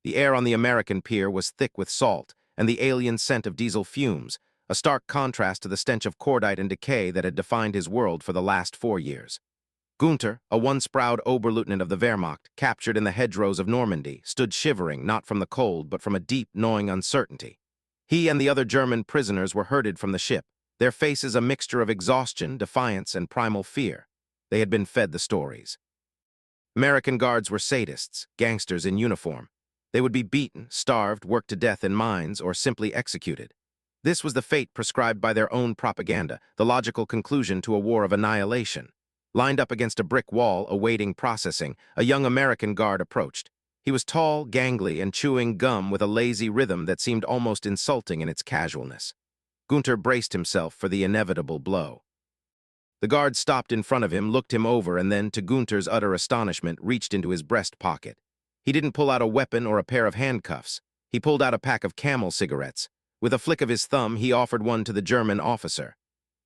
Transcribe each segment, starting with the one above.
The air on the American pier was thick with salt and the alien scent of diesel fumes, a stark contrast to the stench of cordite and decay that had defined his world for the last 4 years. Gunther, a once proud Oberleutnant of the Wehrmacht, captured in the hedgerows of Normandy, stood shivering not from the cold but from a deep, gnawing uncertainty. He and the other German prisoners were herded from the ship, their faces a mixture of exhaustion, defiance, and primal fear. They had been fed the stories. American guards were sadists, gangsters in uniform. They would be beaten, starved, worked to death in mines, or simply executed. This was the fate prescribed by their own propaganda, the logical conclusion to a war of annihilation. Lined up against a brick wall, awaiting processing, a young American guard approached. He was tall, gangly, and chewing gum with a lazy rhythm that seemed almost insulting in its casualness. Gunther braced himself for the inevitable blow. The guard stopped in front of him, looked him over, and then, to Gunther's utter astonishment, reached into his breast pocket. He didn't pull out a weapon or a pair of handcuffs. He pulled out a pack of Camel cigarettes. With a flick of his thumb, he offered one to the German officer.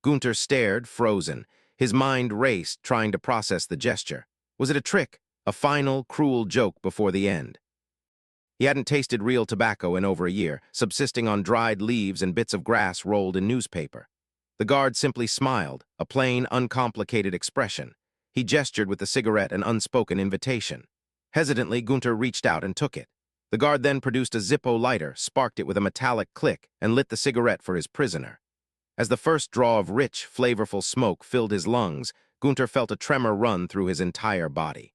Gunther stared, frozen. His mind raced, trying to process the gesture. Was it a trick? A final, cruel joke before the end? He hadn't tasted real tobacco in over a year, subsisting on dried leaves and bits of grass rolled in newspaper. The guard simply smiled, a plain, uncomplicated expression. He gestured with the cigarette, an unspoken invitation. Hesitantly, Gunther reached out and took it. The guard then produced a Zippo lighter, sparked it with a metallic click, and lit the cigarette for his prisoner. As the first draw of rich, flavorful smoke filled his lungs, Gunther felt a tremor run through his entire body.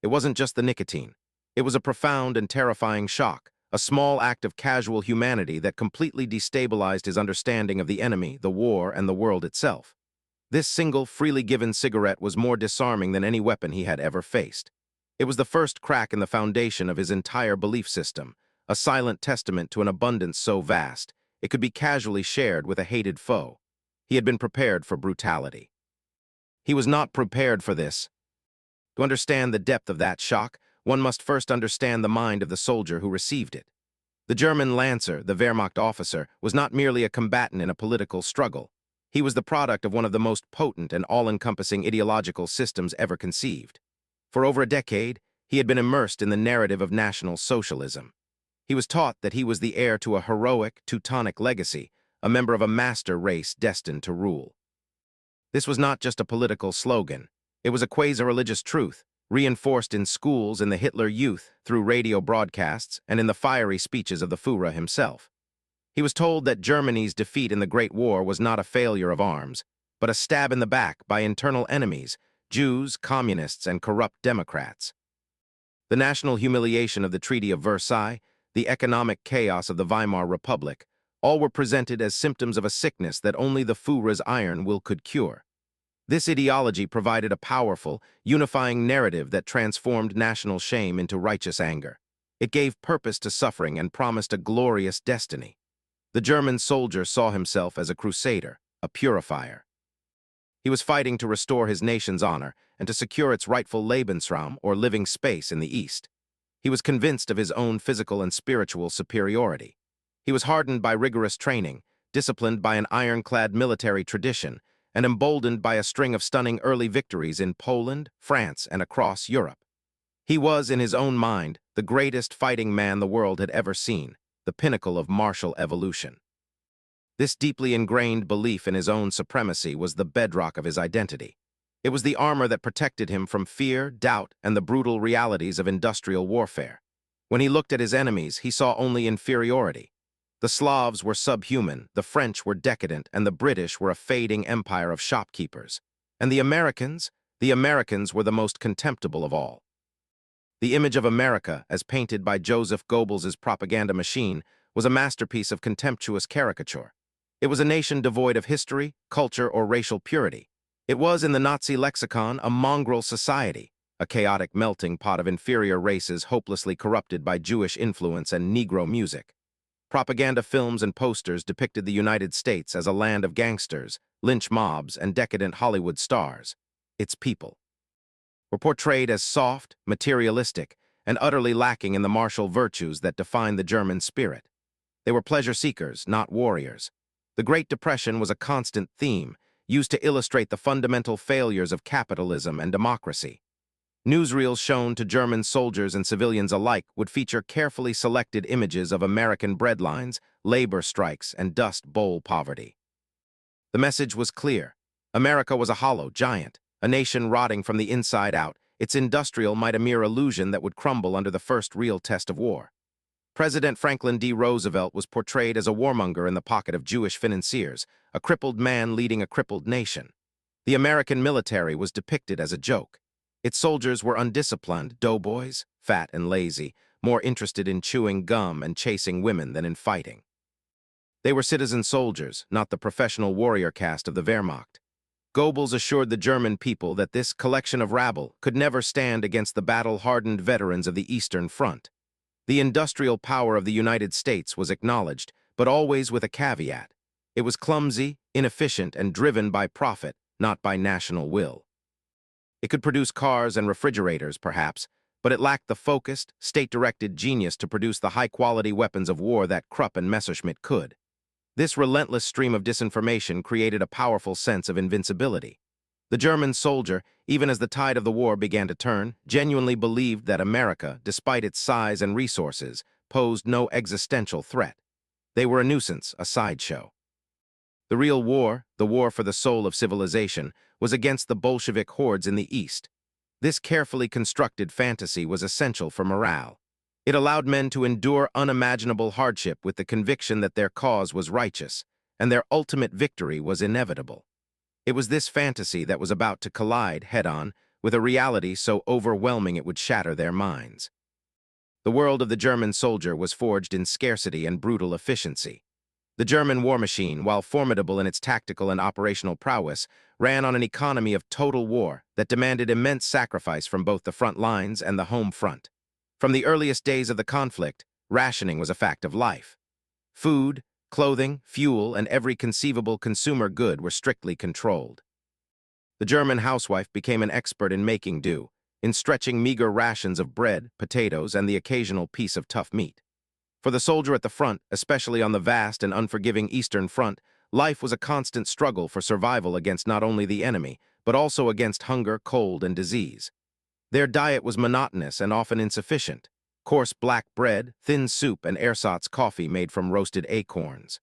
It wasn't just the nicotine. It was a profound and terrifying shock, a small act of casual humanity that completely destabilized his understanding of the enemy, the war, and the world itself. This single, freely given cigarette was more disarming than any weapon he had ever faced. It was the first crack in the foundation of his entire belief system, a silent testament to an abundance so vast, it could be casually shared with a hated foe. He had been prepared for brutality. He was not prepared for this. To understand the depth of that shock, one must first understand the mind of the soldier who received it. The German Lancer, the Wehrmacht officer, was not merely a combatant in a political struggle. He was the product of one of the most potent and all-encompassing ideological systems ever conceived. For over a decade, he had been immersed in the narrative of National Socialism. He was taught that he was the heir to a heroic, Teutonic legacy, a member of a master race destined to rule. This was not just a political slogan. It was a quasi-religious truth, reinforced in schools in the Hitler Youth, through radio broadcasts, and in the fiery speeches of the Führer himself. He was told that Germany's defeat in the Great War was not a failure of arms, but a stab in the back by internal enemies, Jews, communists, and corrupt Democrats. The national humiliation of the Treaty of Versailles, the economic chaos of the Weimar Republic, all were presented as symptoms of a sickness that only the Führer's iron will could cure. This ideology provided a powerful, unifying narrative that transformed national shame into righteous anger. It gave purpose to suffering and promised a glorious destiny. The German soldier saw himself as a crusader, a purifier. He was fighting to restore his nation's honor and to secure its rightful Lebensraum, or living space, in the East. He was convinced of his own physical and spiritual superiority. He was hardened by rigorous training, disciplined by an ironclad military tradition, and emboldened by a string of stunning early victories in Poland, France, and across Europe. He was, in his own mind, the greatest fighting man the world had ever seen, the pinnacle of martial evolution. This deeply ingrained belief in his own supremacy was the bedrock of his identity. It was the armor that protected him from fear, doubt, and the brutal realities of industrial warfare. When he looked at his enemies, he saw only inferiority. The Slavs were subhuman, the French were decadent, and the British were a fading empire of shopkeepers. And the Americans were the most contemptible of all. The image of America, as painted by Joseph Goebbels' propaganda machine, was a masterpiece of contemptuous caricature. It was a nation devoid of history, culture, or racial purity. It was, in the Nazi lexicon, a mongrel society, a chaotic melting pot of inferior races hopelessly corrupted by Jewish influence and Negro music. Propaganda films and posters depicted the United States as a land of gangsters, lynch mobs, and decadent Hollywood stars. Its people were portrayed as soft, materialistic, and utterly lacking in the martial virtues that define the German spirit. They were pleasure seekers, not warriors. The Great Depression was a constant theme, used to illustrate the fundamental failures of capitalism and democracy. Newsreels shown to German soldiers and civilians alike would feature carefully selected images of American breadlines, labor strikes, and Dust Bowl poverty. The message was clear. America was a hollow giant, a nation rotting from the inside out, its industrial might a mere illusion that would crumble under the first real test of war. President Franklin D. Roosevelt was portrayed as a warmonger in the pocket of Jewish financiers, a crippled man leading a crippled nation. The American military was depicted as a joke. Its soldiers were undisciplined doughboys, fat and lazy, more interested in chewing gum and chasing women than in fighting. They were citizen soldiers, not the professional warrior caste of the Wehrmacht. Goebbels assured the German people that this collection of rabble could never stand against the battle-hardened veterans of the Eastern Front. The industrial power of the United States was acknowledged, but always with a caveat. It was clumsy, inefficient, and driven by profit, not by national will. It could produce cars and refrigerators, perhaps, but it lacked the focused, state-directed genius to produce the high-quality weapons of war that Krupp and Messerschmitt could. This relentless stream of disinformation created a powerful sense of invincibility. The German soldier, even as the tide of the war began to turn, genuinely believed that America, despite its size and resources, posed no existential threat. They were a nuisance, a sideshow. The real war, the war for the soul of civilization, was against the Bolshevik hordes in the East. This carefully constructed fantasy was essential for morale. It allowed men to endure unimaginable hardship with the conviction that their cause was righteous, and their ultimate victory was inevitable. It was this fantasy that was about to collide head-on with a reality so overwhelming it would shatter their minds. The world of the German soldier was forged in scarcity and brutal efficiency. The German war machine, while formidable in its tactical and operational prowess, ran on an economy of total war that demanded immense sacrifice from both the front lines and the home front. From the earliest days of the conflict, rationing was a fact of life. Food, clothing, fuel, and every conceivable consumer good were strictly controlled. The German housewife became an expert in making do, in stretching meager rations of bread, potatoes, and the occasional piece of tough meat. For the soldier at the front, especially on the vast and unforgiving Eastern Front, life was a constant struggle for survival against not only the enemy, but also against hunger, cold, and disease. Their diet was monotonous and often insufficient. Coarse black bread, thin soup, and ersatz coffee made from roasted acorns.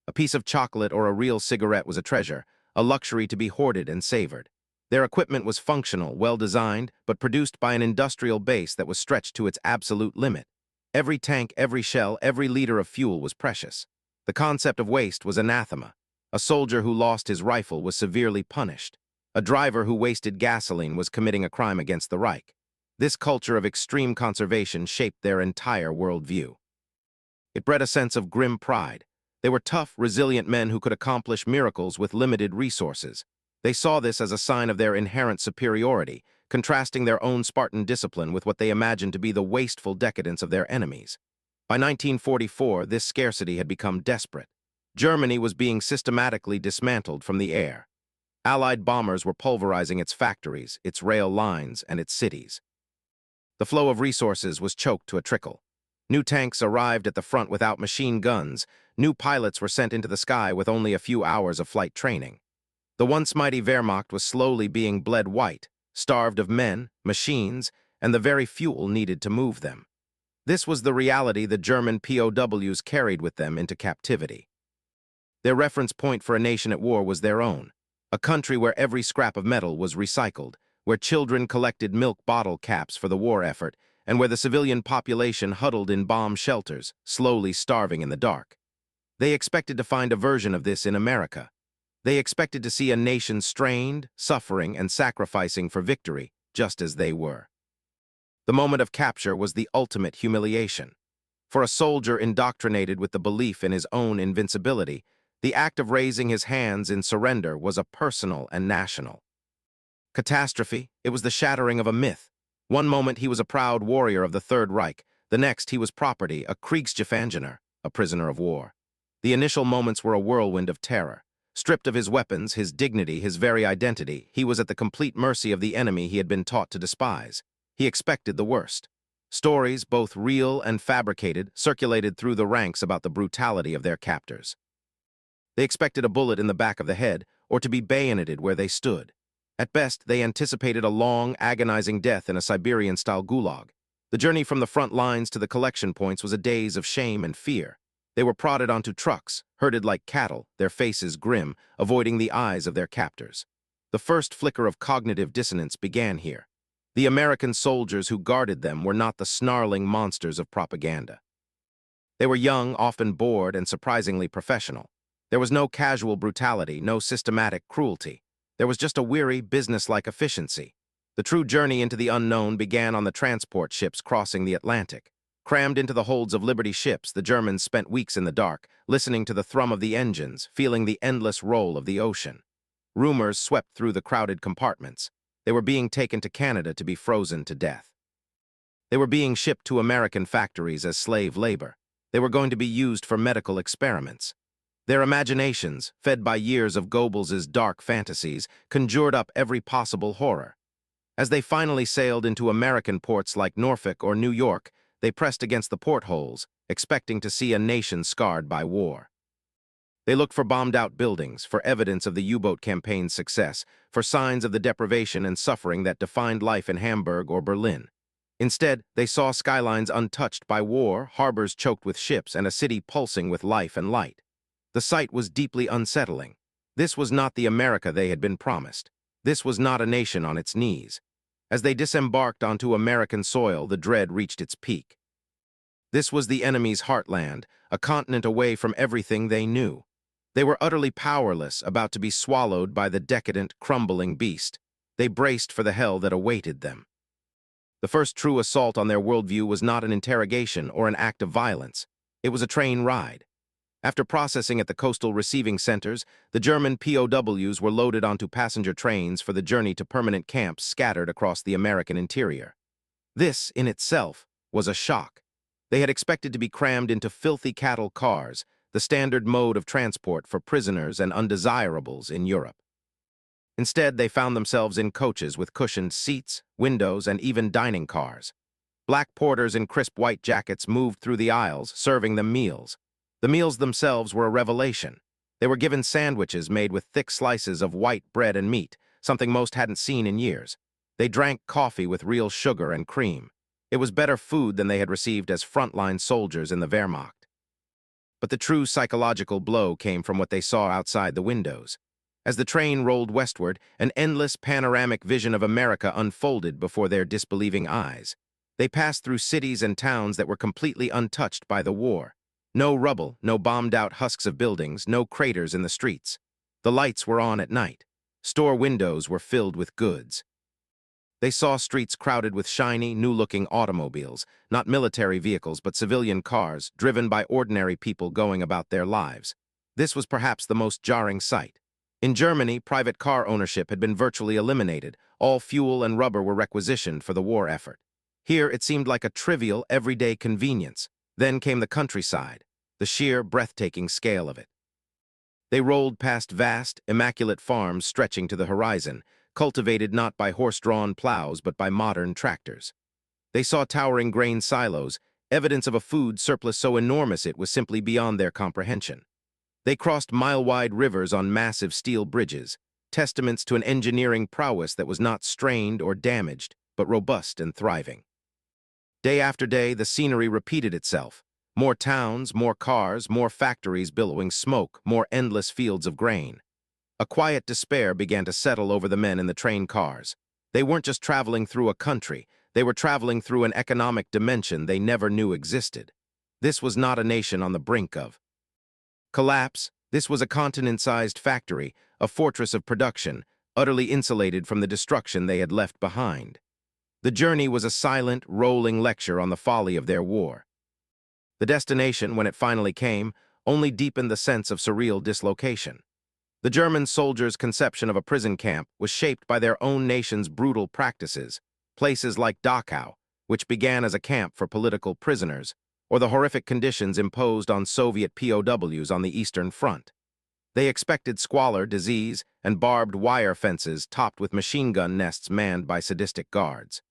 A piece of chocolate or a real cigarette was a treasure, a luxury to be hoarded and savored. Their equipment was functional, well-designed, but produced by an industrial base that was stretched to its absolute limit. Every tank, every shell, every liter of fuel was precious. The concept of waste was anathema. A soldier who lost his rifle was severely punished. A driver who wasted gasoline was committing a crime against the Reich. This culture of extreme conservation shaped their entire worldview. It bred a sense of grim pride. They were tough, resilient men who could accomplish miracles with limited resources. They saw this as a sign of their inherent superiority, contrasting their own Spartan discipline with what they imagined to be the wasteful decadence of their enemies. By 1944, this scarcity had become desperate. Germany was being systematically dismantled from the air. Allied bombers were pulverizing its factories, its rail lines, and its cities. The flow of resources was choked to a trickle. New tanks arrived at the front without machine guns. New pilots were sent into the sky with only a few hours of flight training. The once mighty Wehrmacht was slowly being bled white, starved of men, machines, and the very fuel needed to move them. This was the reality the German POWs carried with them into captivity. Their reference point for a nation at war was their own. A country where every scrap of metal was recycled, where children collected milk bottle caps for the war effort, and where the civilian population huddled in bomb shelters, slowly starving in the dark. They expected to find a version of this in America. They expected to see a nation strained, suffering, and sacrificing for victory, just as they were. The moment of capture was the ultimate humiliation. For a soldier indoctrinated with the belief in his own invincibility, the act of raising his hands in surrender was a personal and national catastrophe. It was the shattering of a myth. One moment he was a proud warrior of the Third Reich, the next he was property, a Kriegsgefangener, a prisoner of war. The initial moments were a whirlwind of terror. Stripped of his weapons, his dignity, his very identity, he was at the complete mercy of the enemy he had been taught to despise. He expected the worst. Stories, both real and fabricated, circulated through the ranks about the brutality of their captors. They expected a bullet in the back of the head, or to be bayoneted where they stood. At best, they anticipated a long, agonizing death in a Siberian-style gulag. The journey from the front lines to the collection points was a daze of shame and fear. They were prodded onto trucks, herded like cattle, their faces grim, avoiding the eyes of their captors. The first flicker of cognitive dissonance began here. The American soldiers who guarded them were not the snarling monsters of propaganda. They were young, often bored, and surprisingly professional. There was no casual brutality, no systematic cruelty. There was just a weary, businesslike efficiency. The true journey into the unknown began on the transport ships crossing the Atlantic. Crammed into the holds of Liberty ships, the Germans spent weeks in the dark, listening to the thrum of the engines, feeling the endless roll of the ocean. Rumors swept through the crowded compartments. They were being taken to Canada to be frozen to death. They were being shipped to American factories as slave labor. They were going to be used for medical experiments. Their imaginations, fed by years of Goebbels's dark fantasies, conjured up every possible horror. As they finally sailed into American ports like Norfolk or New York, they pressed against the portholes, expecting to see a nation scarred by war. They looked for bombed-out buildings, for evidence of the U-boat campaign's success, for signs of the deprivation and suffering that defined life in Hamburg or Berlin. Instead, they saw skylines untouched by war, harbors choked with ships, and a city pulsing with life and light. The sight was deeply unsettling. This was not the America they had been promised. This was not a nation on its knees. As they disembarked onto American soil, the dread reached its peak. This was the enemy's heartland, a continent away from everything they knew. They were utterly powerless, about to be swallowed by the decadent, crumbling beast. They braced for the hell that awaited them. The first true assault on their worldview was not an interrogation or an act of violence. It was a train ride. After processing at the coastal receiving centers, the German POWs were loaded onto passenger trains for the journey to permanent camps scattered across the American interior. This, in itself, was a shock. They had expected to be crammed into filthy cattle cars, the standard mode of transport for prisoners and undesirables in Europe. Instead, they found themselves in coaches with cushioned seats, windows, and even dining cars. Black porters in crisp white jackets moved through the aisles, serving them meals. The meals themselves were a revelation. They were given sandwiches made with thick slices of white bread and meat, something most hadn't seen in years. They drank coffee with real sugar and cream. It was better food than they had received as frontline soldiers in the Wehrmacht. But the true psychological blow came from what they saw outside the windows. As the train rolled westward, an endless panoramic vision of America unfolded before their disbelieving eyes. They passed through cities and towns that were completely untouched by the war. No rubble, no bombed-out husks of buildings, no craters in the streets. The lights were on at night. Store windows were filled with goods. They saw streets crowded with shiny, new-looking automobiles, not military vehicles but civilian cars, driven by ordinary people going about their lives. This was perhaps the most jarring sight. In Germany, private car ownership had been virtually eliminated. All fuel and rubber were requisitioned for the war effort. Here, it seemed like a trivial, everyday convenience. Then came the countryside, the sheer, breathtaking scale of it. They rolled past vast, immaculate farms stretching to the horizon, cultivated not by horse-drawn plows but by modern tractors. They saw towering grain silos, evidence of a food surplus so enormous it was simply beyond their comprehension. They crossed mile-wide rivers on massive steel bridges, testaments to an engineering prowess that was not strained or damaged, but robust and thriving. Day after day, the scenery repeated itself. More towns, more cars, more factories billowing smoke, more endless fields of grain. A quiet despair began to settle over the men in the train cars. They weren't just traveling through a country, they were traveling through an economic dimension they never knew existed. This was not a nation on the brink of collapse. This was a continent-sized factory, a fortress of production, utterly insulated from the destruction they had left behind. The journey was a silent, rolling lecture on the folly of their war. The destination, when it finally came, only deepened the sense of surreal dislocation. The German soldiers' conception of a prison camp was shaped by their own nation's brutal practices, places like Dachau, which began as a camp for political prisoners, or the horrific conditions imposed on Soviet POWs on the Eastern Front. They expected squalor, disease, and barbed wire fences topped with machine gun nests manned by sadistic guards.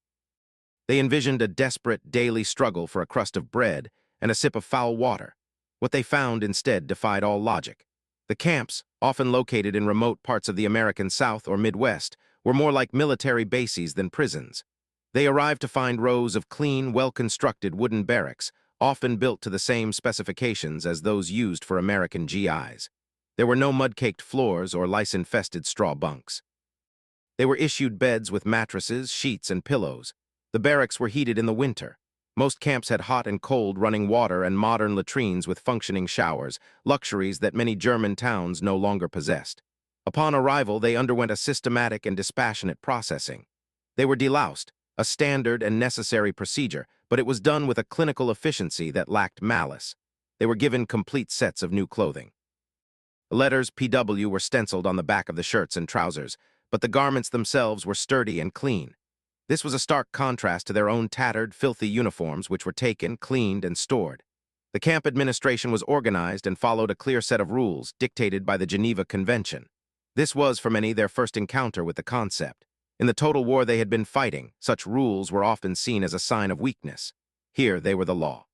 They envisioned a desperate, daily struggle for a crust of bread and a sip of foul water. What they found instead defied all logic. The camps, often located in remote parts of the American South or Midwest, were more like military bases than prisons. They arrived to find rows of clean, well-constructed wooden barracks, often built to the same specifications as those used for American GIs. There were no mud-caked floors or lice-infested straw bunks. They were issued beds with mattresses, sheets, and pillows. The barracks were heated in the winter. Most camps had hot and cold running water and modern latrines with functioning showers, luxuries that many German towns no longer possessed. Upon arrival, they underwent a systematic and dispassionate processing. They were deloused, a standard and necessary procedure, but it was done with a clinical efficiency that lacked malice. They were given complete sets of new clothing. The letters PW were stenciled on the back of the shirts and trousers, but the garments themselves were sturdy and clean. This was a stark contrast to their own tattered, filthy uniforms, which were taken, cleaned, and stored. The camp administration was organized and followed a clear set of rules dictated by the Geneva Convention. This was, for many, their first encounter with the concept. In the total war they had been fighting, such rules were often seen as a sign of weakness. Here they were the law.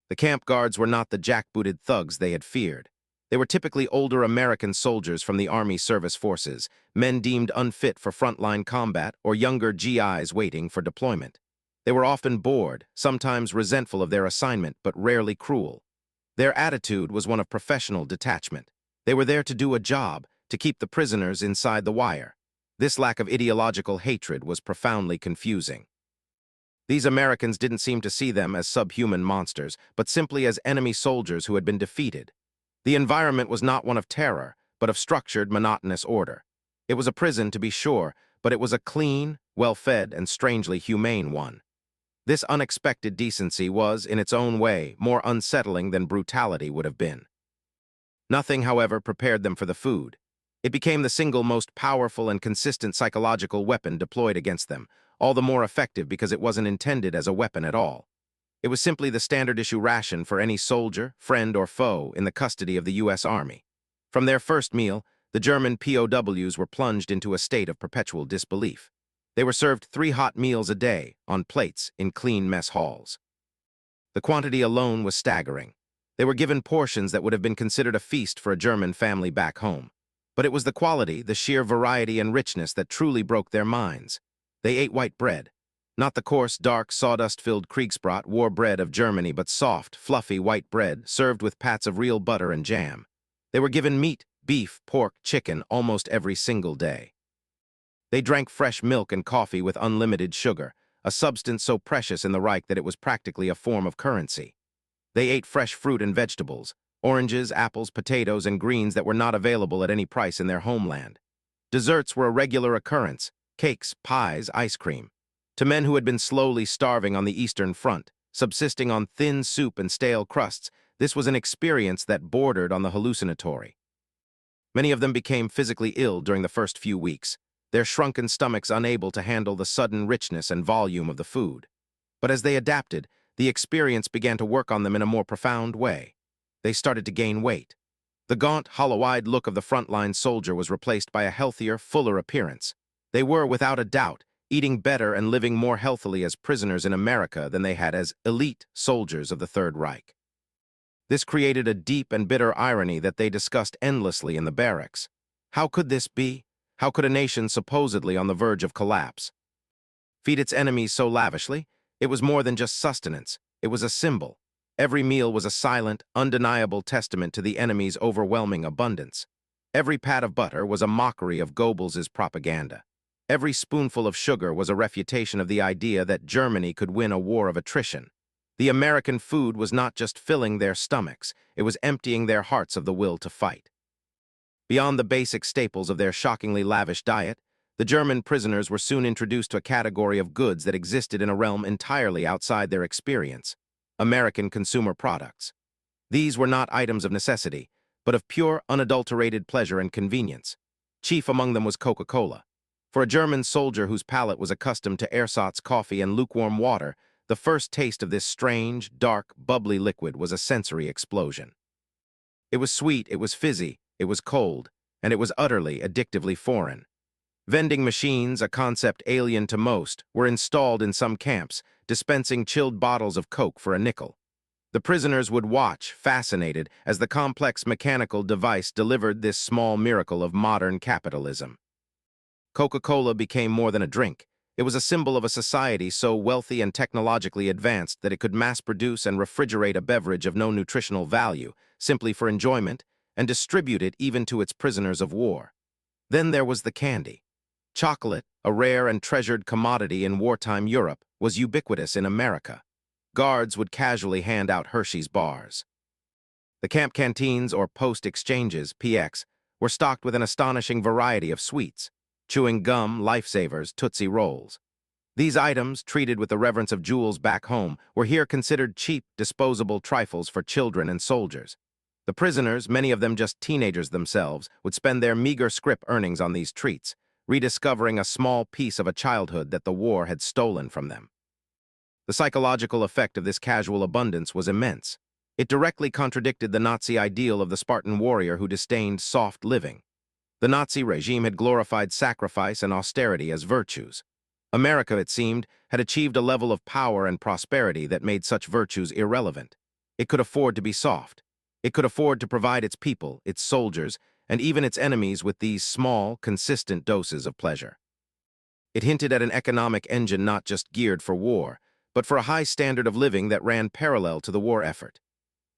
The camp guards were not the jackbooted thugs they had feared. They were typically older American soldiers from the Army Service Forces, men deemed unfit for frontline combat, or younger GIs waiting for deployment. They were often bored, sometimes resentful of their assignment, but rarely cruel. Their attitude was one of professional detachment. They were there to do a job, to keep the prisoners inside the wire. This lack of ideological hatred was profoundly confusing. These Americans didn't seem to see them as subhuman monsters, but simply as enemy soldiers who had been defeated. The environment was not one of terror, but of structured, monotonous order. It was a prison, to be sure, but it was a clean, well-fed, and strangely humane one. This unexpected decency was, in its own way, more unsettling than brutality would have been. Nothing, however, prepared them for the food. It became the single most powerful and consistent psychological weapon deployed against them, all the more effective because it wasn't intended as a weapon at all. It was simply the standard-issue ration for any soldier, friend, or foe in the custody of the U.S. Army. From their first meal, the German POWs were plunged into a state of perpetual disbelief. They were served 3 hot meals a day, on plates, in clean mess halls. The quantity alone was staggering. They were given portions that would have been considered a feast for a German family back home. But it was the quality, the sheer variety and richness that truly broke their minds. They ate white bread. Not the coarse, dark, sawdust-filled Kriegsbrot war bread of Germany, but soft, fluffy white bread served with pats of real butter and jam. They were given meat, beef, pork, chicken almost every single day. They drank fresh milk and coffee with unlimited sugar, a substance so precious in the Reich that it was practically a form of currency. They ate fresh fruit and vegetables, oranges, apples, potatoes, and greens that were not available at any price in their homeland. Desserts were a regular occurrence: cakes, pies, ice cream. To men who had been slowly starving on the Eastern Front, subsisting on thin soup and stale crusts, this was an experience that bordered on the hallucinatory. Many of them became physically ill during the first few weeks, their shrunken stomachs unable to handle the sudden richness and volume of the food. But as they adapted, the experience began to work on them in a more profound way. They started to gain weight. The gaunt, hollow-eyed look of the frontline soldier was replaced by a healthier, fuller appearance. They were, without a doubt, eating better and living more healthily as prisoners in America than they had as elite soldiers of the Third Reich. This created a deep and bitter irony that they discussed endlessly in the barracks. How could this be? How could a nation supposedly on the verge of collapse feed its enemies so lavishly? It was more than just sustenance. It was a symbol. Every meal was a silent, undeniable testament to the enemy's overwhelming abundance. Every pat of butter was a mockery of Goebbels's propaganda. Every spoonful of sugar was a refutation of the idea that Germany could win a war of attrition. The American food was not just filling their stomachs, it was emptying their hearts of the will to fight. Beyond the basic staples of their shockingly lavish diet, the German prisoners were soon introduced to a category of goods that existed in a realm entirely outside their experience: American consumer products. These were not items of necessity, but of pure, unadulterated pleasure and convenience. Chief among them was Coca-Cola. For a German soldier whose palate was accustomed to ersatz coffee and lukewarm water, the first taste of this strange, dark, bubbly liquid was a sensory explosion. It was sweet, it was fizzy, it was cold, and it was utterly, addictively foreign. Vending machines, a concept alien to most, were installed in some camps, dispensing chilled bottles of Coke for a nickel. The prisoners would watch, fascinated, as the complex mechanical device delivered this small miracle of modern capitalism. Coca-Cola became more than a drink. It was a symbol of a society so wealthy and technologically advanced that it could mass-produce and refrigerate a beverage of no nutritional value, simply for enjoyment, and distribute it even to its prisoners of war. Then there was the candy. Chocolate, a rare and treasured commodity in wartime Europe, was ubiquitous in America. Guards would casually hand out Hershey's bars. The camp canteens, or post-exchanges, PX, were stocked with an astonishing variety of sweets: chewing gum, lifesavers, Tootsie Rolls. These items, treated with the reverence of jewels back home, were here considered cheap, disposable trifles for children and soldiers. The prisoners, many of them just teenagers themselves, would spend their meager scrip earnings on these treats, rediscovering a small piece of a childhood that the war had stolen from them. The psychological effect of this casual abundance was immense. It directly contradicted the Nazi ideal of the Spartan warrior who disdained soft living. The Nazi regime had glorified sacrifice and austerity as virtues. America, it seemed, had achieved a level of power and prosperity that made such virtues irrelevant. It could afford to be soft. It could afford to provide its people, its soldiers, and even its enemies with these small, consistent doses of pleasure. It hinted at an economic engine not just geared for war, but for a high standard of living that ran parallel to the war effort.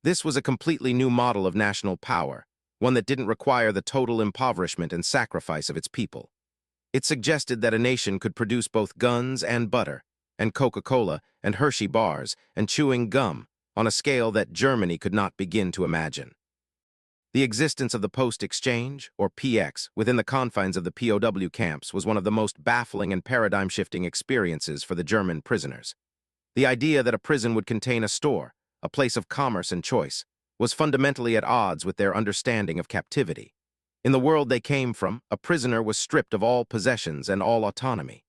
This was a completely new model of national power, one that didn't require the total impoverishment and sacrifice of its people. It suggested that a nation could produce both guns and butter, and Coca-Cola and Hershey bars and chewing gum on a scale that Germany could not begin to imagine. The existence of the post-exchange, or PX, within the confines of the POW camps was one of the most baffling and paradigm-shifting experiences for the German prisoners. The idea that a prison would contain a store, a place of commerce and choice, was fundamentally at odds with their understanding of captivity. In the world they came from, a prisoner was stripped of all possessions and all autonomy.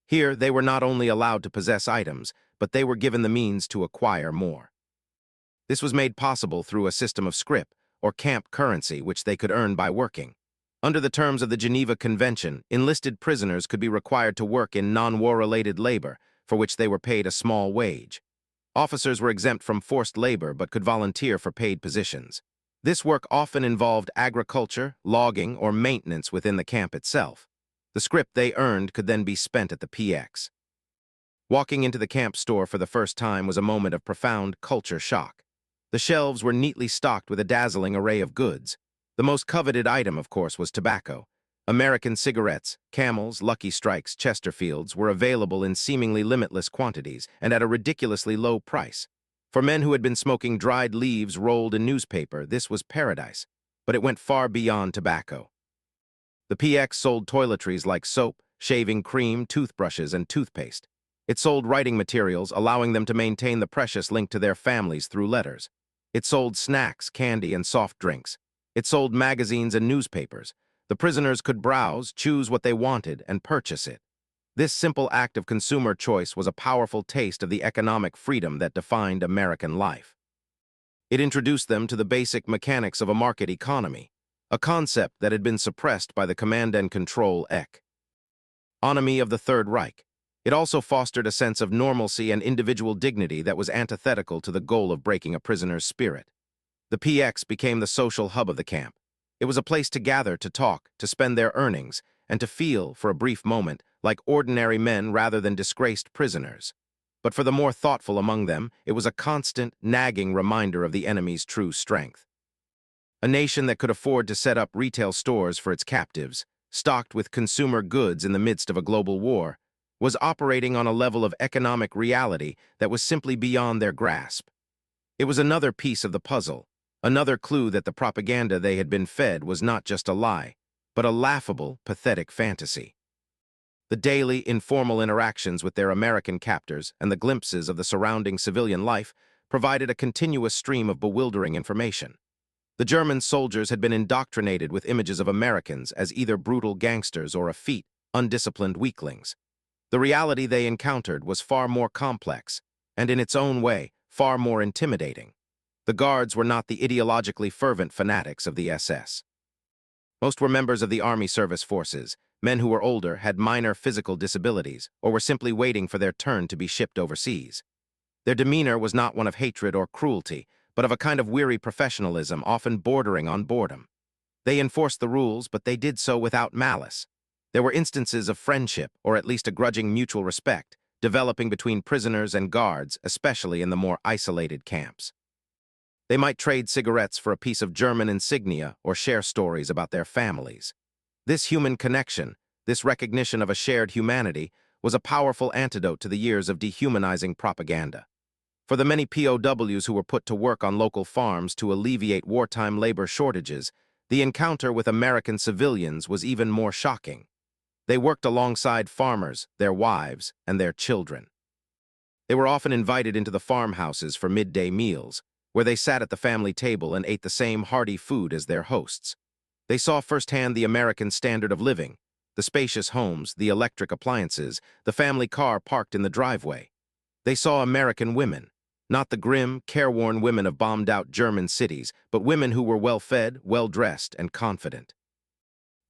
Here, they were not only allowed to possess items, but they were given the means to acquire more. This was made possible through a system of scrip, or camp currency, which they could earn by working. Under the terms of the Geneva Convention, enlisted prisoners could be required to work in non-war-related labor, for which they were paid a small wage. Officers were exempt from forced labor but could volunteer for paid positions. This work often involved agriculture, logging, or maintenance within the camp itself. The scrip they earned could then be spent at the PX. Walking into the camp store for the first time was a moment of profound culture shock. The shelves were neatly stocked with a dazzling array of goods. The most coveted item, of course, was tobacco. American cigarettes, Camels, Lucky Strikes, Chesterfields were available in seemingly limitless quantities and at a ridiculously low price. For men who had been smoking dried leaves rolled in newspaper, this was paradise, but it went far beyond tobacco. The PX sold toiletries like soap, shaving cream, toothbrushes, and toothpaste. It sold writing materials, allowing them to maintain the precious link to their families through letters. It sold snacks, candy, and soft drinks. It sold magazines and newspapers. The prisoners could browse, choose what they wanted, and purchase it. This simple act of consumer choice was a powerful taste of the economic freedom that defined American life. It introduced them to the basic mechanics of a market economy, a concept that had been suppressed by the command and control economy of the Third Reich. It also fostered a sense of normalcy and individual dignity that was antithetical to the goal of breaking a prisoner's spirit. The PX became the social hub of the camp. It was a place to gather, to talk, to spend their earnings, and to feel, for a brief moment, like ordinary men rather than disgraced prisoners. But for the more thoughtful among them, it was a constant, nagging reminder of the enemy's true strength. A nation that could afford to set up retail stores for its captives, stocked with consumer goods in the midst of a global war, was operating on a level of economic reality that was simply beyond their grasp. It was another piece of the puzzle, another clue that the propaganda they had been fed was not just a lie, but a laughable, pathetic fantasy. The daily, informal interactions with their American captors and the glimpses of the surrounding civilian life provided a continuous stream of bewildering information. The German soldiers had been indoctrinated with images of Americans as either brutal gangsters or effete, undisciplined weaklings. The reality they encountered was far more complex, and in its own way, far more intimidating. The guards were not the ideologically fervent fanatics of the SS. Most were members of the Army Service Forces, men who were older, had minor physical disabilities, or were simply waiting for their turn to be shipped overseas. Their demeanor was not one of hatred or cruelty, but of a kind of weary professionalism, often bordering on boredom. They enforced the rules, but they did so without malice. There were instances of friendship, or at least a grudging mutual respect, developing between prisoners and guards, especially in the more isolated camps. They might trade cigarettes for a piece of German insignia or share stories about their families. This human connection, this recognition of a shared humanity, was a powerful antidote to the years of dehumanizing propaganda. For the many POWs who were put to work on local farms to alleviate wartime labor shortages, the encounter with American civilians was even more shocking. They worked alongside farmers, their wives, and their children. They were often invited into the farmhouses for midday meals, where they sat at the family table and ate the same hearty food as their hosts. They saw firsthand the American standard of living, the spacious homes, the electric appliances, the family car parked in the driveway. They saw American women, not the grim, careworn women of bombed-out German cities, but women who were well-fed, well-dressed, and confident.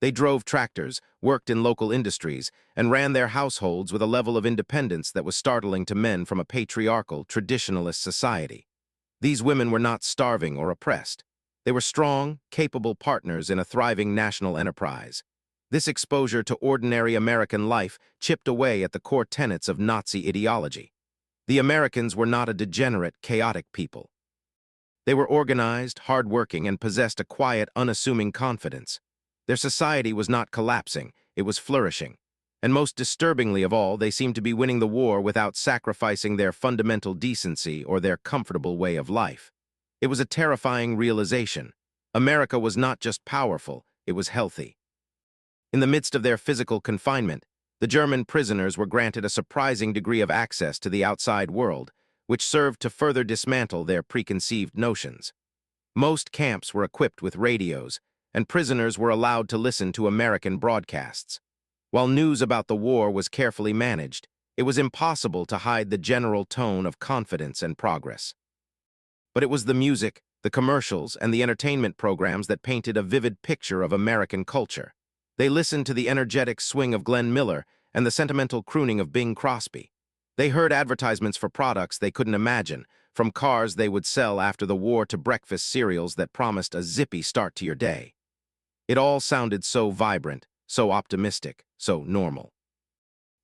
They drove tractors, worked in local industries, and ran their households with a level of independence that was startling to men from a patriarchal, traditionalist society. These women were not starving or oppressed. They were strong, capable partners in a thriving national enterprise. This exposure to ordinary American life chipped away at the core tenets of Nazi ideology. The Americans were not a degenerate, chaotic people. They were organized, hardworking, and possessed a quiet, unassuming confidence. Their society was not collapsing, it was flourishing. And most disturbingly of all, they seemed to be winning the war without sacrificing their fundamental decency or their comfortable way of life. It was a terrifying realization. America was not just powerful, it was healthy. In the midst of their physical confinement, the German prisoners were granted a surprising degree of access to the outside world, which served to further dismantle their preconceived notions. Most camps were equipped with radios, and prisoners were allowed to listen to American broadcasts. While news about the war was carefully managed, it was impossible to hide the general tone of confidence and progress. But it was the music, the commercials, and the entertainment programs that painted a vivid picture of American culture. They listened to the energetic swing of Glenn Miller and the sentimental crooning of Bing Crosby. They heard advertisements for products they couldn't imagine, from cars they would sell after the war to breakfast cereals that promised a zippy start to your day. It all sounded so vibrant, so optimistic, so normal.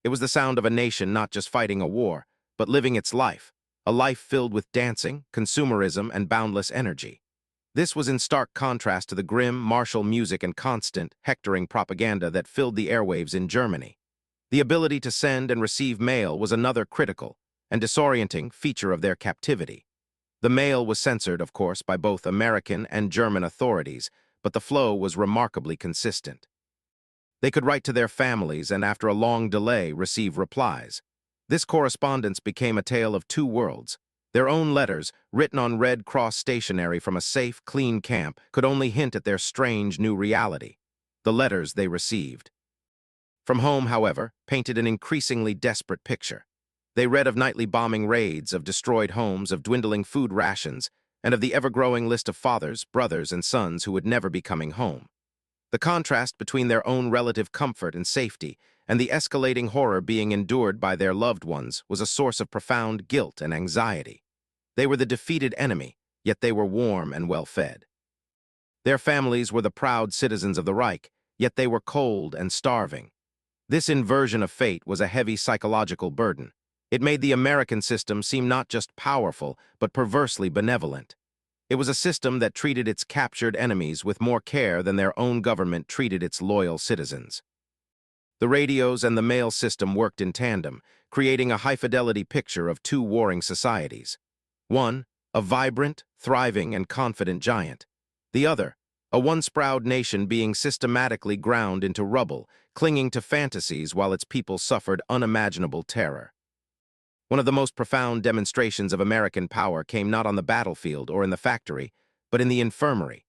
It was the sound of a nation not just fighting a war, but living its life, a life filled with dancing, consumerism, and boundless energy. This was in stark contrast to the grim, martial music and constant, hectoring propaganda that filled the airwaves in Germany. The ability to send and receive mail was another critical and disorienting feature of their captivity. The mail was censored, of course, by both American and German authorities, but the flow was remarkably consistent. They could write to their families and, after a long delay, receive replies. This correspondence became a tale of two worlds. Their own letters, written on Red Cross stationery from a safe, clean camp, could only hint at their strange new reality. The letters they received. From home, however, painted an increasingly desperate picture. They read of nightly bombing raids, of destroyed homes, of dwindling food rations, and of the ever-growing list of fathers, brothers, and sons who would never be coming home. The contrast between their own relative comfort and safety and the escalating horror being endured by their loved ones was a source of profound guilt and anxiety. They were the defeated enemy, yet they were warm and well-fed. Their families were the proud citizens of the Reich, yet they were cold and starving. This inversion of fate was a heavy psychological burden. It made the American system seem not just powerful, but perversely benevolent. It was a system that treated its captured enemies with more care than their own government treated its loyal citizens. The radios and the mail system worked in tandem, creating a high-fidelity picture of two warring societies. One, a vibrant, thriving, and confident giant. The other, a once-proud nation being systematically ground into rubble, clinging to fantasies while its people suffered unimaginable terror. One of the most profound demonstrations of American power came not on the battlefield or in the factory, but in the infirmary.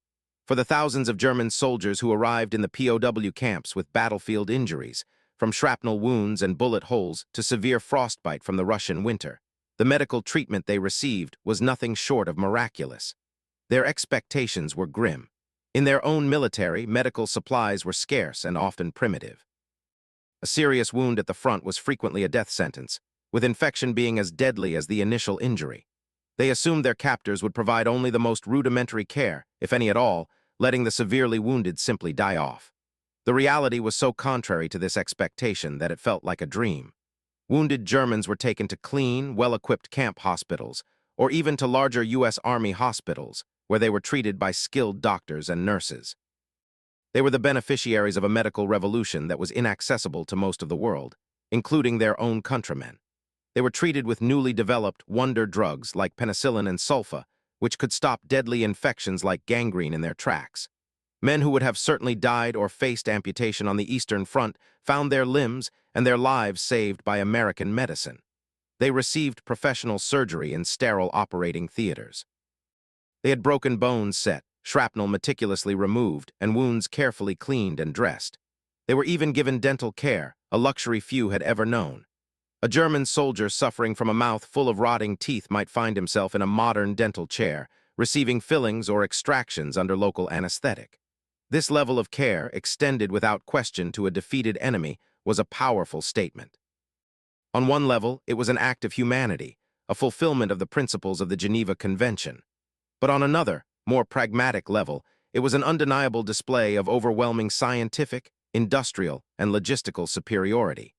For the thousands of German soldiers who arrived in the POW camps with battlefield injuries, from shrapnel wounds and bullet holes to severe frostbite from the Russian winter, the medical treatment they received was nothing short of miraculous. Their expectations were grim. In their own military, medical supplies were scarce and often primitive. A serious wound at the front was frequently a death sentence, with infection being as deadly as the initial injury. They assumed their captors would provide only the most rudimentary care, if any at all, letting the severely wounded simply die off. The reality was so contrary to this expectation that it felt like a dream. Wounded Germans were taken to clean, well-equipped camp hospitals, or even to larger U.S. Army hospitals, where they were treated by skilled doctors and nurses. They were the beneficiaries of a medical revolution that was inaccessible to most of the world, including their own countrymen. They were treated with newly developed wonder drugs like penicillin and sulfa, which could stop deadly infections like gangrene in their tracks. Men who would have certainly died or faced amputation on the Eastern Front found their limbs and their lives saved by American medicine. They received professional surgery in sterile operating theaters. They had broken bones set, shrapnel meticulously removed, and wounds carefully cleaned and dressed. They were even given dental care, a luxury few had ever known. A German soldier suffering from a mouth full of rotting teeth might find himself in a modern dental chair, receiving fillings or extractions under local anesthetic. This level of care, extended without question to a defeated enemy, was a powerful statement. On one level, it was an act of humanity, a fulfillment of the principles of the Geneva Convention. But on another, more pragmatic level, it was an undeniable display of overwhelming scientific, industrial, and logistical superiority.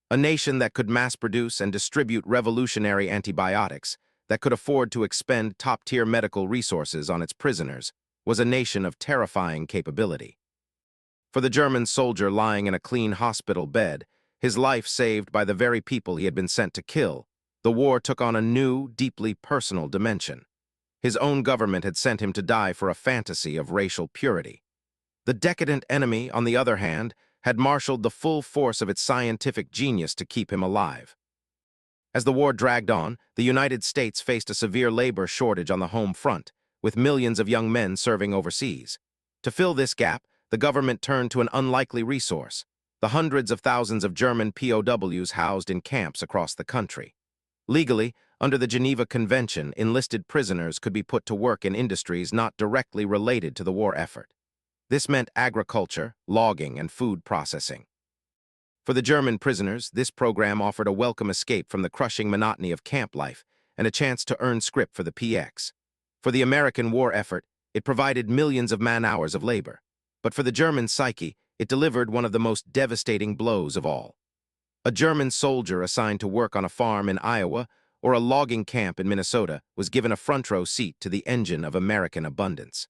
A nation that could mass-produce and distribute revolutionary antibiotics, that could afford to expend top-tier medical resources on its prisoners, was a nation of terrifying capability. For the German soldier lying in a clean hospital bed, his life saved by the very people he had been sent to kill, the war took on a new, deeply personal dimension. His own government had sent him to die for a fantasy of racial purity. The decadent enemy, on the other hand, had marshaled the full force of its scientific genius to keep him alive. As the war dragged on, the United States faced a severe labor shortage on the home front, with millions of young men serving overseas. To fill this gap, the government turned to an unlikely resource: the hundreds of thousands of German POWs housed in camps across the country. Legally, under the Geneva Convention, enlisted prisoners could be put to work in industries not directly related to the war effort. This meant agriculture, logging, and food processing. For the German prisoners, this program offered a welcome escape from the crushing monotony of camp life and a chance to earn scrip for the PX. For the American war effort, it provided millions of man-hours of labor. But for the German psyche, it delivered one of the most devastating blows of all. A German soldier assigned to work on a farm in Iowa or a logging camp in Minnesota was given a front-row seat to the engine of American abundance.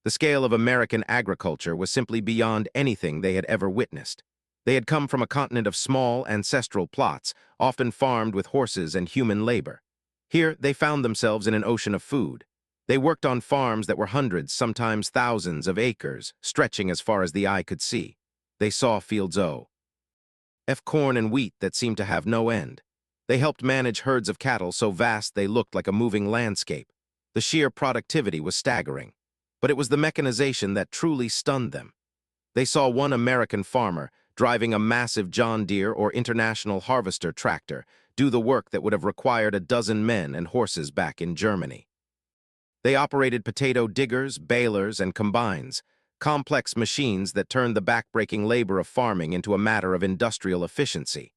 The scale of American agriculture was simply beyond anything they had ever witnessed. They had come from a continent of small, ancestral plots, often farmed with horses and human labor. Here, they found themselves in an ocean of food. They worked on farms that were hundreds, sometimes thousands of acres, stretching as far as the eye could see. They saw fields of corn and wheat that seemed to have no end. They helped manage herds of cattle so vast they looked like a moving landscape. The sheer productivity was staggering. But it was the mechanization that truly stunned them. They saw one American farmer, driving a massive John Deere or International Harvester tractor, do the work that would have required a dozen men and horses back in Germany. They operated potato diggers, balers, and combines, complex machines that turned the back-breaking labor of farming into a matter of industrial efficiency.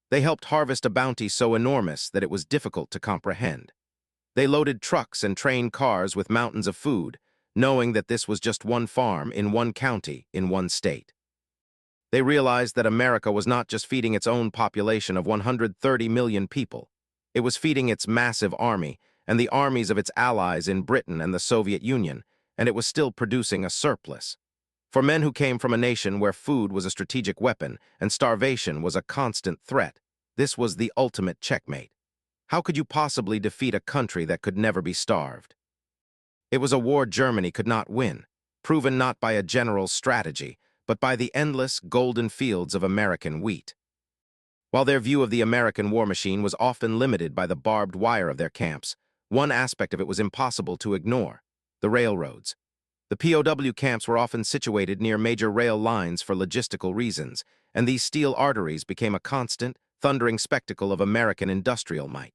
They helped harvest a bounty so enormous that it was difficult to comprehend. They loaded trucks and trained cars with mountains of food, knowing that this was just one farm in one county in one state. They realized that America was not just feeding its own population of 130 million people. It was feeding its massive army and the armies of its allies in Britain and the Soviet Union, and it was still producing a surplus. For men who came from a nation where food was a strategic weapon and starvation was a constant threat, this was the ultimate checkmate. How could you possibly defeat a country that could never be starved? It was a war Germany could not win, proven not by a general's strategy, but by the endless, golden fields of American wheat. While their view of the American war machine was often limited by the barbed wire of their camps, one aspect of it was impossible to ignore: the railroads. The POW camps were often situated near major rail lines for logistical reasons, and these steel arteries became a constant, thundering spectacle of American industrial might.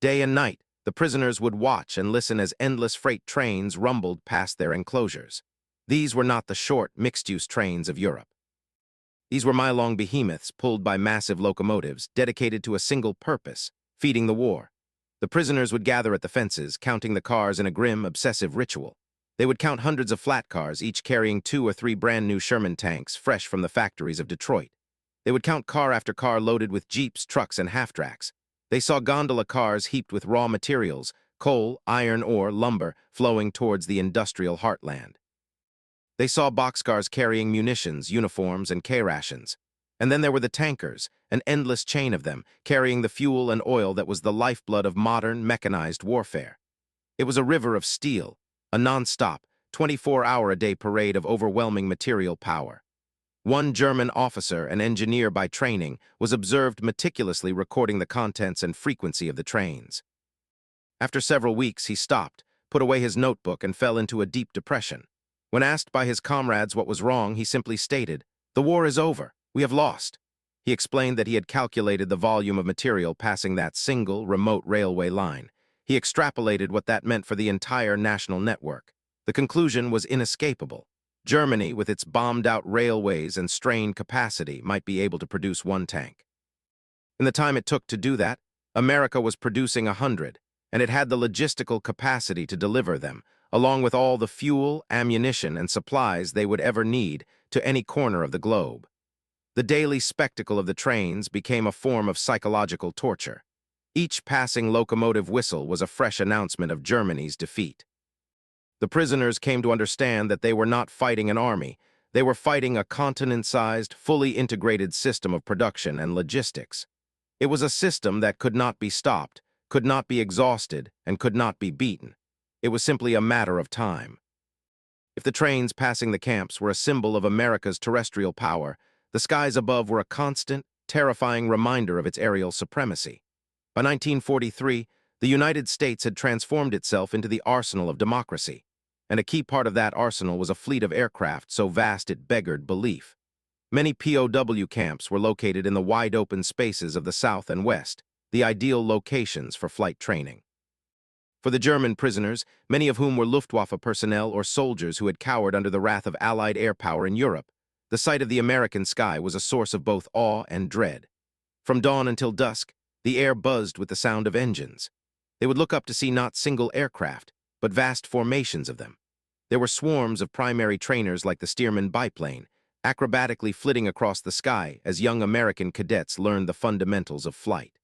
Day and night, the prisoners would watch and listen as endless freight trains rumbled past their enclosures. These were not the short, mixed-use trains of Europe. These were mile-long behemoths pulled by massive locomotives dedicated to a single purpose: feeding the war. The prisoners would gather at the fences, counting the cars in a grim, obsessive ritual. They would count hundreds of flat cars, each carrying 2 or 3 brand-new Sherman tanks, fresh from the factories of Detroit. They would count car after car loaded with jeeps, trucks, and half-tracks. They saw gondola cars heaped with raw materials, coal, iron ore, lumber, flowing towards the industrial heartland. They saw boxcars carrying munitions, uniforms, and K-rations. And then there were the tankers, an endless chain of them, carrying the fuel and oil that was the lifeblood of modern, mechanized warfare. It was a river of steel, a non-stop, 24-hour-a-day parade of overwhelming material power. One German officer, an engineer by training, was observed meticulously recording the contents and frequency of the trains. After several weeks, he stopped, put away his notebook, and fell into a deep depression. When asked by his comrades what was wrong, he simply stated, "The war is over. We have lost." He explained that he had calculated the volume of material passing that single, remote railway line. He extrapolated what that meant for the entire national network. The conclusion was inescapable. Germany, with its bombed-out railways and strained capacity, might be able to produce 1 tank. In the time it took to do that, America was producing 100, and it had the logistical capacity to deliver them, along with all the fuel, ammunition, and supplies they would ever need to any corner of the globe. The daily spectacle of the trains became a form of psychological torture. Each passing locomotive whistle was a fresh announcement of Germany's defeat. The prisoners came to understand that they were not fighting an army. They were fighting a continent-sized, fully integrated system of production and logistics. It was a system that could not be stopped, could not be exhausted, and could not be beaten. It was simply a matter of time. If the trains passing the camps were a symbol of America's terrestrial power, the skies above were a constant, terrifying reminder of its aerial supremacy. By 1943, the United States had transformed itself into the arsenal of democracy, and a key part of that arsenal was a fleet of aircraft so vast it beggared belief. Many POW camps were located in the wide-open spaces of the South and West, the ideal locations for flight training. For the German prisoners, many of whom were Luftwaffe personnel or soldiers who had cowered under the wrath of Allied air power in Europe, the sight of the American sky was a source of both awe and dread. From dawn until dusk, the air buzzed with the sound of engines. They would look up to see not single aircraft, but vast formations of them. There were swarms of primary trainers like the Stearman biplane, acrobatically flitting across the sky as young American cadets learned the fundamentals of flight.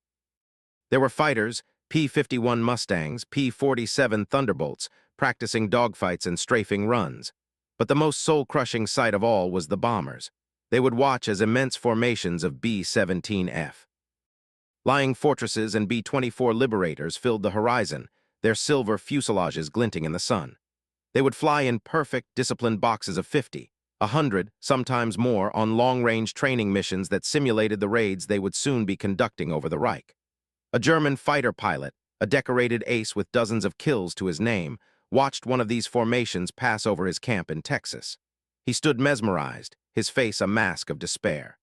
There were fighters, P-51 Mustangs, P-47 Thunderbolts, practicing dogfights and strafing runs. But the most soul-crushing sight of all was the bombers. They would watch as immense formations of B-17F. Lying fortresses and B-24 Liberators filled the horizon, their silver fuselages glinting in the sun. They would fly in perfect, disciplined boxes of 50, 100, sometimes more, on long-range training missions that simulated the raids they would soon be conducting over the Reich. A German fighter pilot, a decorated ace with dozens of kills to his name, watched one of these formations pass over his camp in Texas. He stood mesmerized, his face a mask of despair.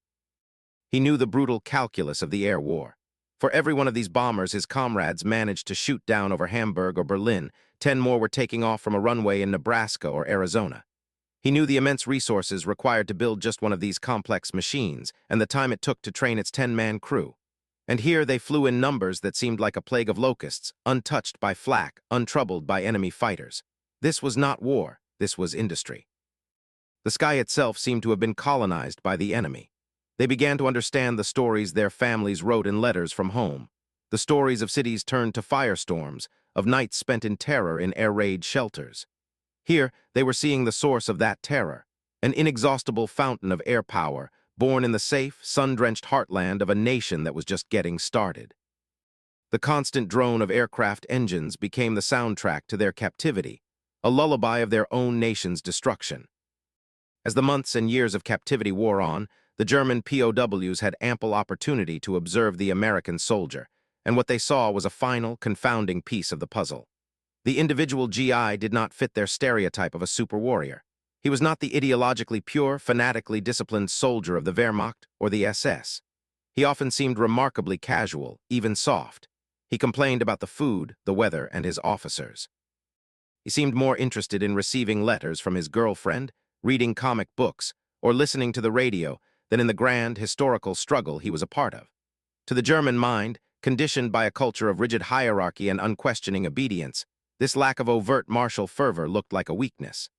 He knew the brutal calculus of the air war. For every one of these bombers his comrades managed to shoot down over Hamburg or Berlin, 10 more were taking off from a runway in Nebraska or Arizona. He knew the immense resources required to build just one of these complex machines, and the time it took to train its 10-man crew. And here they flew in numbers that seemed like a plague of locusts, untouched by flak, untroubled by enemy fighters. This was not war, this was industry. The sky itself seemed to have been colonized by the enemy. They began to understand the stories their families wrote in letters from home, the stories of cities turned to firestorms, of nights spent in terror in air raid shelters. Here, they were seeing the source of that terror, an inexhaustible fountain of air power, born in the safe, sun-drenched heartland of a nation that was just getting started. The constant drone of aircraft engines became the soundtrack to their captivity, a lullaby of their own nation's destruction. As the months and years of captivity wore on, the German POWs had ample opportunity to observe the American soldier, and what they saw was a final, confounding piece of the puzzle. The individual GI did not fit their stereotype of a super warrior. He was not the ideologically pure, fanatically disciplined soldier of the Wehrmacht or the SS. He often seemed remarkably casual, even soft. He complained about the food, the weather, and his officers. He seemed more interested in receiving letters from his girlfriend, reading comic books, or listening to the radio than in the grand, historical struggle he was a part of. To the German mind, conditioned by a culture of rigid hierarchy and unquestioning obedience, This lack of overt martial fervor looked like a weakness.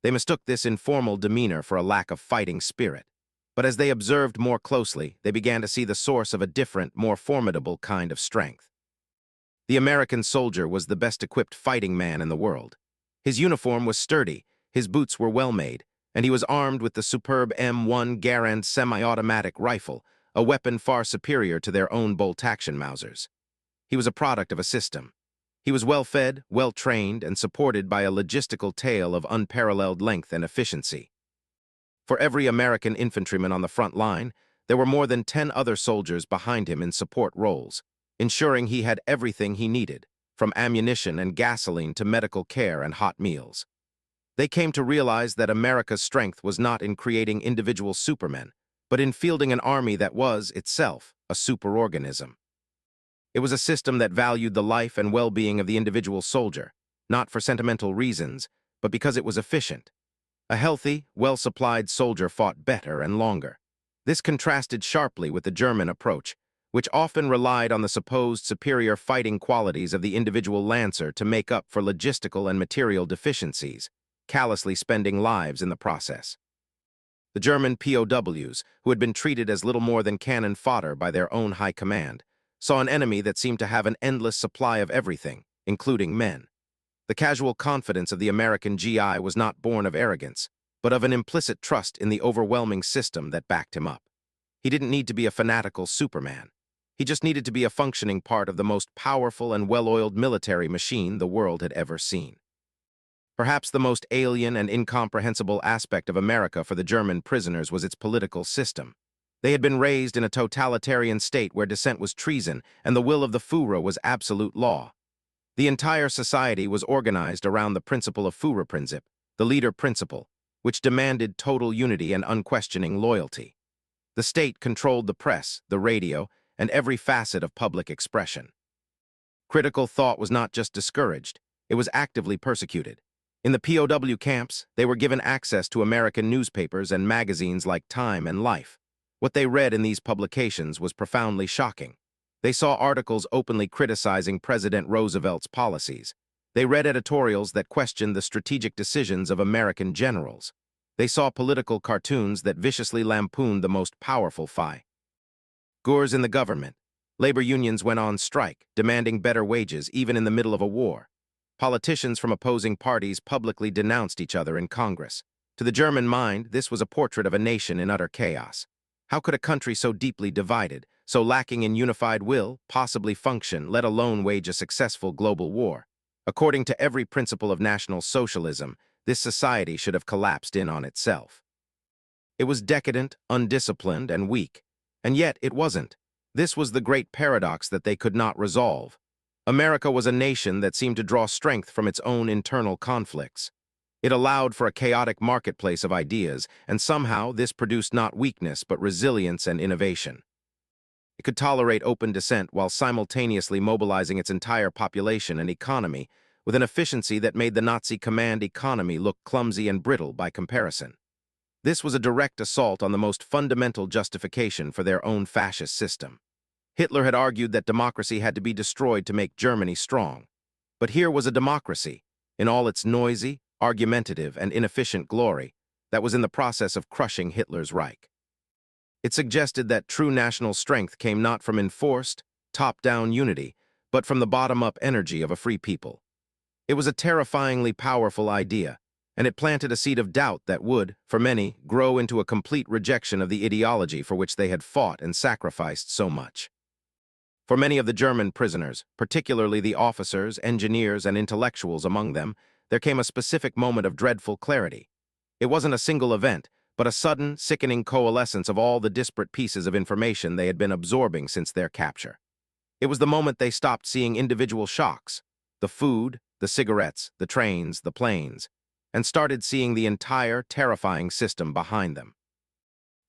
They mistook this informal demeanor for a lack of fighting spirit. But as they observed more closely, they began to see the source of a different, more formidable kind of strength. The American soldier was the best-equipped fighting man in the world. His uniform was sturdy, his boots were well-made, and he was armed with the superb M1 Garand semi-automatic rifle, a weapon far superior to their own bolt-action Mausers. He was a product of a system. He was well-fed, well-trained, and supported by a logistical tale of unparalleled length and efficiency. For every American infantryman on the front line, there were more than 10 other soldiers behind him in support roles, ensuring he had everything he needed, from ammunition and gasoline to medical care and hot meals. They came to realize that America's strength was not in creating individual supermen, but in fielding an army that was, itself, a superorganism. It was a system that valued the life and well-being of the individual soldier, not for sentimental reasons, but because it was efficient. A healthy, well-supplied soldier fought better and longer. This contrasted sharply with the German approach, which often relied on the supposed superior fighting qualities of the individual lancer to make up for logistical and material deficiencies, callously spending lives in the process. The German POWs, who had been treated as little more than cannon fodder by their own high command, saw an enemy that seemed to have an endless supply of everything, including men. The casual confidence of the American GI was not born of arrogance, but of an implicit trust in the overwhelming system that backed him up. He didn't need to be a fanatical Superman. He just needed to be a functioning part of the most powerful and well-oiled military machine the world had ever seen. Perhaps the most alien and incomprehensible aspect of America for the German prisoners was its political system. They had been raised in a totalitarian state where dissent was treason and the will of the Führer was absolute law. The entire society was organized around the principle of Führerprinzip, the leader principle, which demanded total unity and unquestioning loyalty. The state controlled the press, the radio, and every facet of public expression. Critical thought was not just discouraged, it was actively persecuted. In the POW camps, they were given access to American newspapers and magazines like Time and Life. What they read in these publications was profoundly shocking. They saw articles openly criticizing President Roosevelt's policies. They read editorials that questioned the strategic decisions of American generals. They saw political cartoons that viciously lampooned the most powerful figures in the government. Labor unions went on strike, demanding better wages even in the middle of a war. Politicians from opposing parties publicly denounced each other in Congress. To the German mind, this was a portrait of a nation in utter chaos. How could a country so deeply divided, so lacking in unified will, possibly function, let alone wage a successful global war? According to every principle of National Socialism, this society should have collapsed in on itself. It was decadent, undisciplined, and weak. And yet it wasn't. This was the great paradox that they could not resolve. America was a nation that seemed to draw strength from its own internal conflicts. It allowed for a chaotic marketplace of ideas, and somehow this produced not weakness but resilience and innovation. It could tolerate open dissent while simultaneously mobilizing its entire population and economy with an efficiency that made the Nazi command economy look clumsy and brittle by comparison. This was a direct assault on the most fundamental justification for their own fascist system. Hitler had argued that democracy had to be destroyed to make Germany strong. But here was a democracy, in all its noisy, argumentative, and inefficient glory, that was in the process of crushing Hitler's Reich. It suggested that true national strength came not from enforced, top-down unity, but from the bottom-up energy of a free people. It was a terrifyingly powerful idea, and it planted a seed of doubt that would, for many, grow into a complete rejection of the ideology for which they had fought and sacrificed so much. For many of the German prisoners, particularly the officers, engineers, and intellectuals among them, there came a specific moment of dreadful clarity. It wasn't a single event, but a sudden, sickening coalescence of all the disparate pieces of information they had been absorbing since their capture. It was the moment they stopped seeing individual shocks, the food, the cigarettes, the trains, the planes, and started seeing the entire, terrifying system behind them.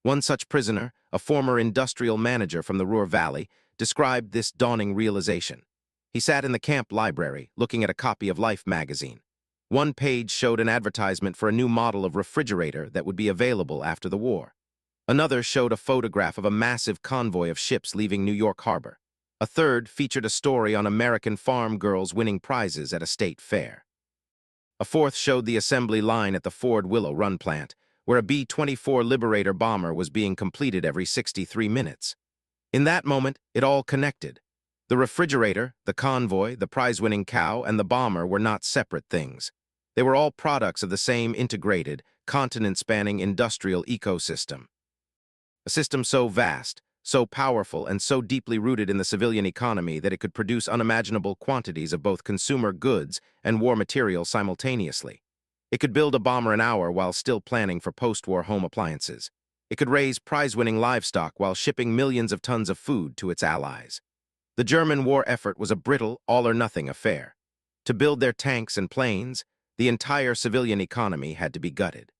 One such prisoner, a former industrial manager from the Ruhr Valley, described this dawning realization. He sat in the camp library, looking at a copy of Life magazine. One page showed an advertisement for a new model of refrigerator that would be available after the war. Another showed a photograph of a massive convoy of ships leaving New York Harbor. A third featured a story on American farm girls winning prizes at a state fair. A fourth showed the assembly line at the Ford Willow Run plant, where a B-24 Liberator bomber was being completed every 63 minutes. In that moment, it all connected. The refrigerator, the convoy, the prize-winning cow, and the bomber were not separate things. They were all products of the same integrated, continent-spanning industrial ecosystem. A system so vast, so powerful, and so deeply rooted in the civilian economy that it could produce unimaginable quantities of both consumer goods and war material simultaneously. It could build a bomber an hour while still planning for post-war home appliances. It could raise prize-winning livestock while shipping millions of tons of food to its allies. The German war effort was a brittle, all-or-nothing affair. To build their tanks and planes, the entire civilian economy had to be gutted.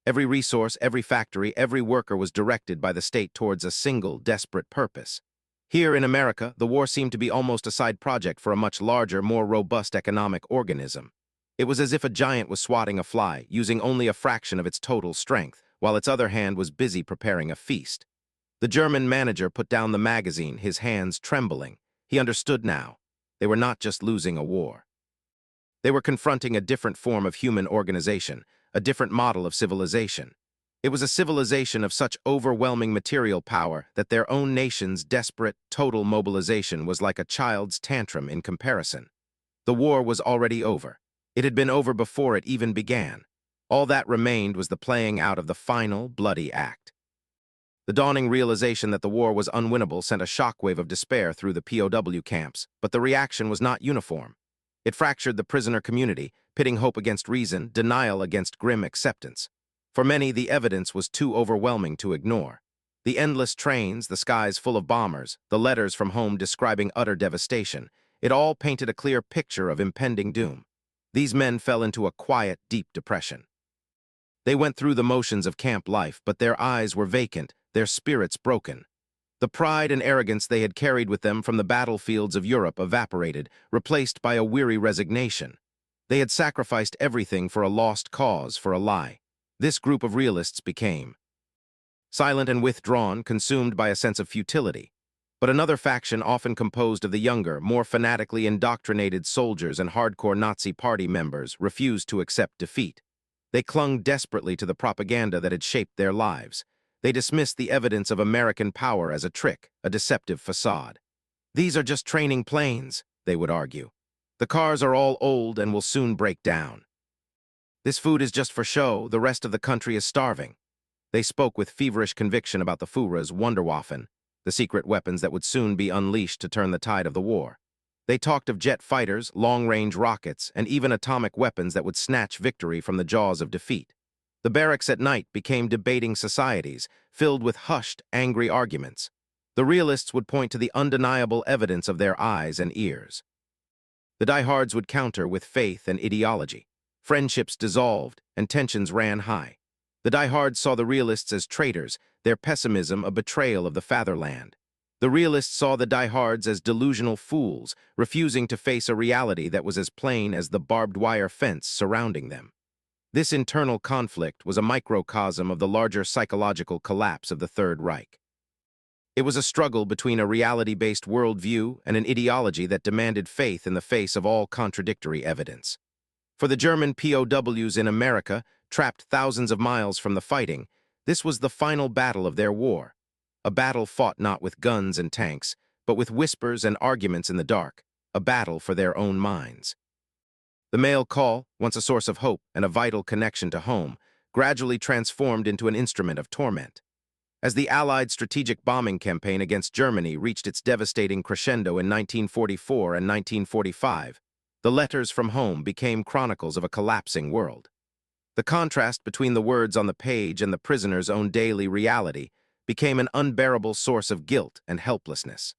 Every resource, every factory, every worker was directed by the state towards a single, desperate purpose. Here in America, the war seemed to be almost a side project for a much larger, more robust economic organism. It was as if a giant was swatting a fly, using only a fraction of its total strength, while its other hand was busy preparing a feast. The German manager put down the magazine, his hands trembling. He understood now. They were not just losing a war. They were confronting a different form of human organization, a different model of civilization. It was a civilization of such overwhelming material power that their own nation's desperate, total mobilization was like a child's tantrum in comparison. The war was already over. It had been over before it even began. All that remained was the playing out of the final, bloody act. The dawning realization that the war was unwinnable sent a shockwave of despair through the POW camps, but the reaction was not uniform. It fractured the prisoner community, pitting hope against reason, denial against grim acceptance. For many, the evidence was too overwhelming to ignore. The endless trains, the skies full of bombers, the letters from home describing utter devastation, it all painted a clear picture of impending doom. These men fell into a quiet, deep depression. They went through the motions of camp life, but their eyes were vacant, their spirits broken. The pride and arrogance they had carried with them from the battlefields of Europe evaporated, replaced by a weary resignation. They had sacrificed everything for a lost cause, for a lie. This group of realists became silent and withdrawn, consumed by a sense of futility. But another faction, often composed of the younger, more fanatically indoctrinated soldiers and hardcore Nazi party members, refused to accept defeat. They clung desperately to the propaganda that had shaped their lives. They dismissed the evidence of American power as a trick, a deceptive facade. These are just training planes, they would argue. The cars are all old and will soon break down. This food is just for show, the rest of the country is starving. They spoke with feverish conviction about the Führer's Wunderwaffen, the secret weapons that would soon be unleashed to turn the tide of the war. They talked of jet fighters, long-range rockets, and even atomic weapons that would snatch victory from the jaws of defeat. The barracks at night became debating societies, filled with hushed, angry arguments. The realists would point to the undeniable evidence of their eyes and ears. The diehards would counter with faith and ideology. Friendships dissolved, and tensions ran high. The diehards saw the realists as traitors, their pessimism a betrayal of the fatherland. The realists saw the diehards as delusional fools, refusing to face a reality that was as plain as the barbed wire fence surrounding them. This internal conflict was a microcosm of the larger psychological collapse of the Third Reich. It was a struggle between a reality-based worldview and an ideology that demanded faith in the face of all contradictory evidence. For the German POWs in America, trapped thousands of miles from the fighting, this was the final battle of their war. A battle fought not with guns and tanks, but with whispers and arguments in the dark, a battle for their own minds. The mail call, once a source of hope and a vital connection to home, gradually transformed into an instrument of torment. As the Allied strategic bombing campaign against Germany reached its devastating crescendo in 1944 and 1945, the letters from home became chronicles of a collapsing world. The contrast between the words on the page and the prisoner's own daily reality became an unbearable source of guilt and helplessness.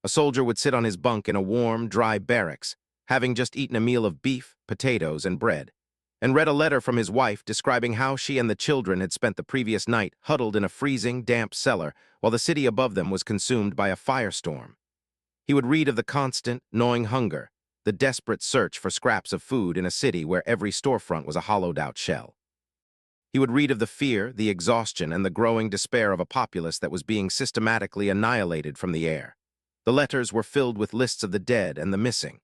A soldier would sit on his bunk in a warm, dry barracks, having just eaten a meal of beef, potatoes, and bread, and read a letter from his wife describing how she and the children had spent the previous night huddled in a freezing, damp cellar while the city above them was consumed by a firestorm. He would read of the constant, gnawing hunger, the desperate search for scraps of food in a city where every storefront was a hollowed-out shell. He would read of the fear, the exhaustion, and the growing despair of a populace that was being systematically annihilated from the air. The letters were filled with lists of the dead and the missing.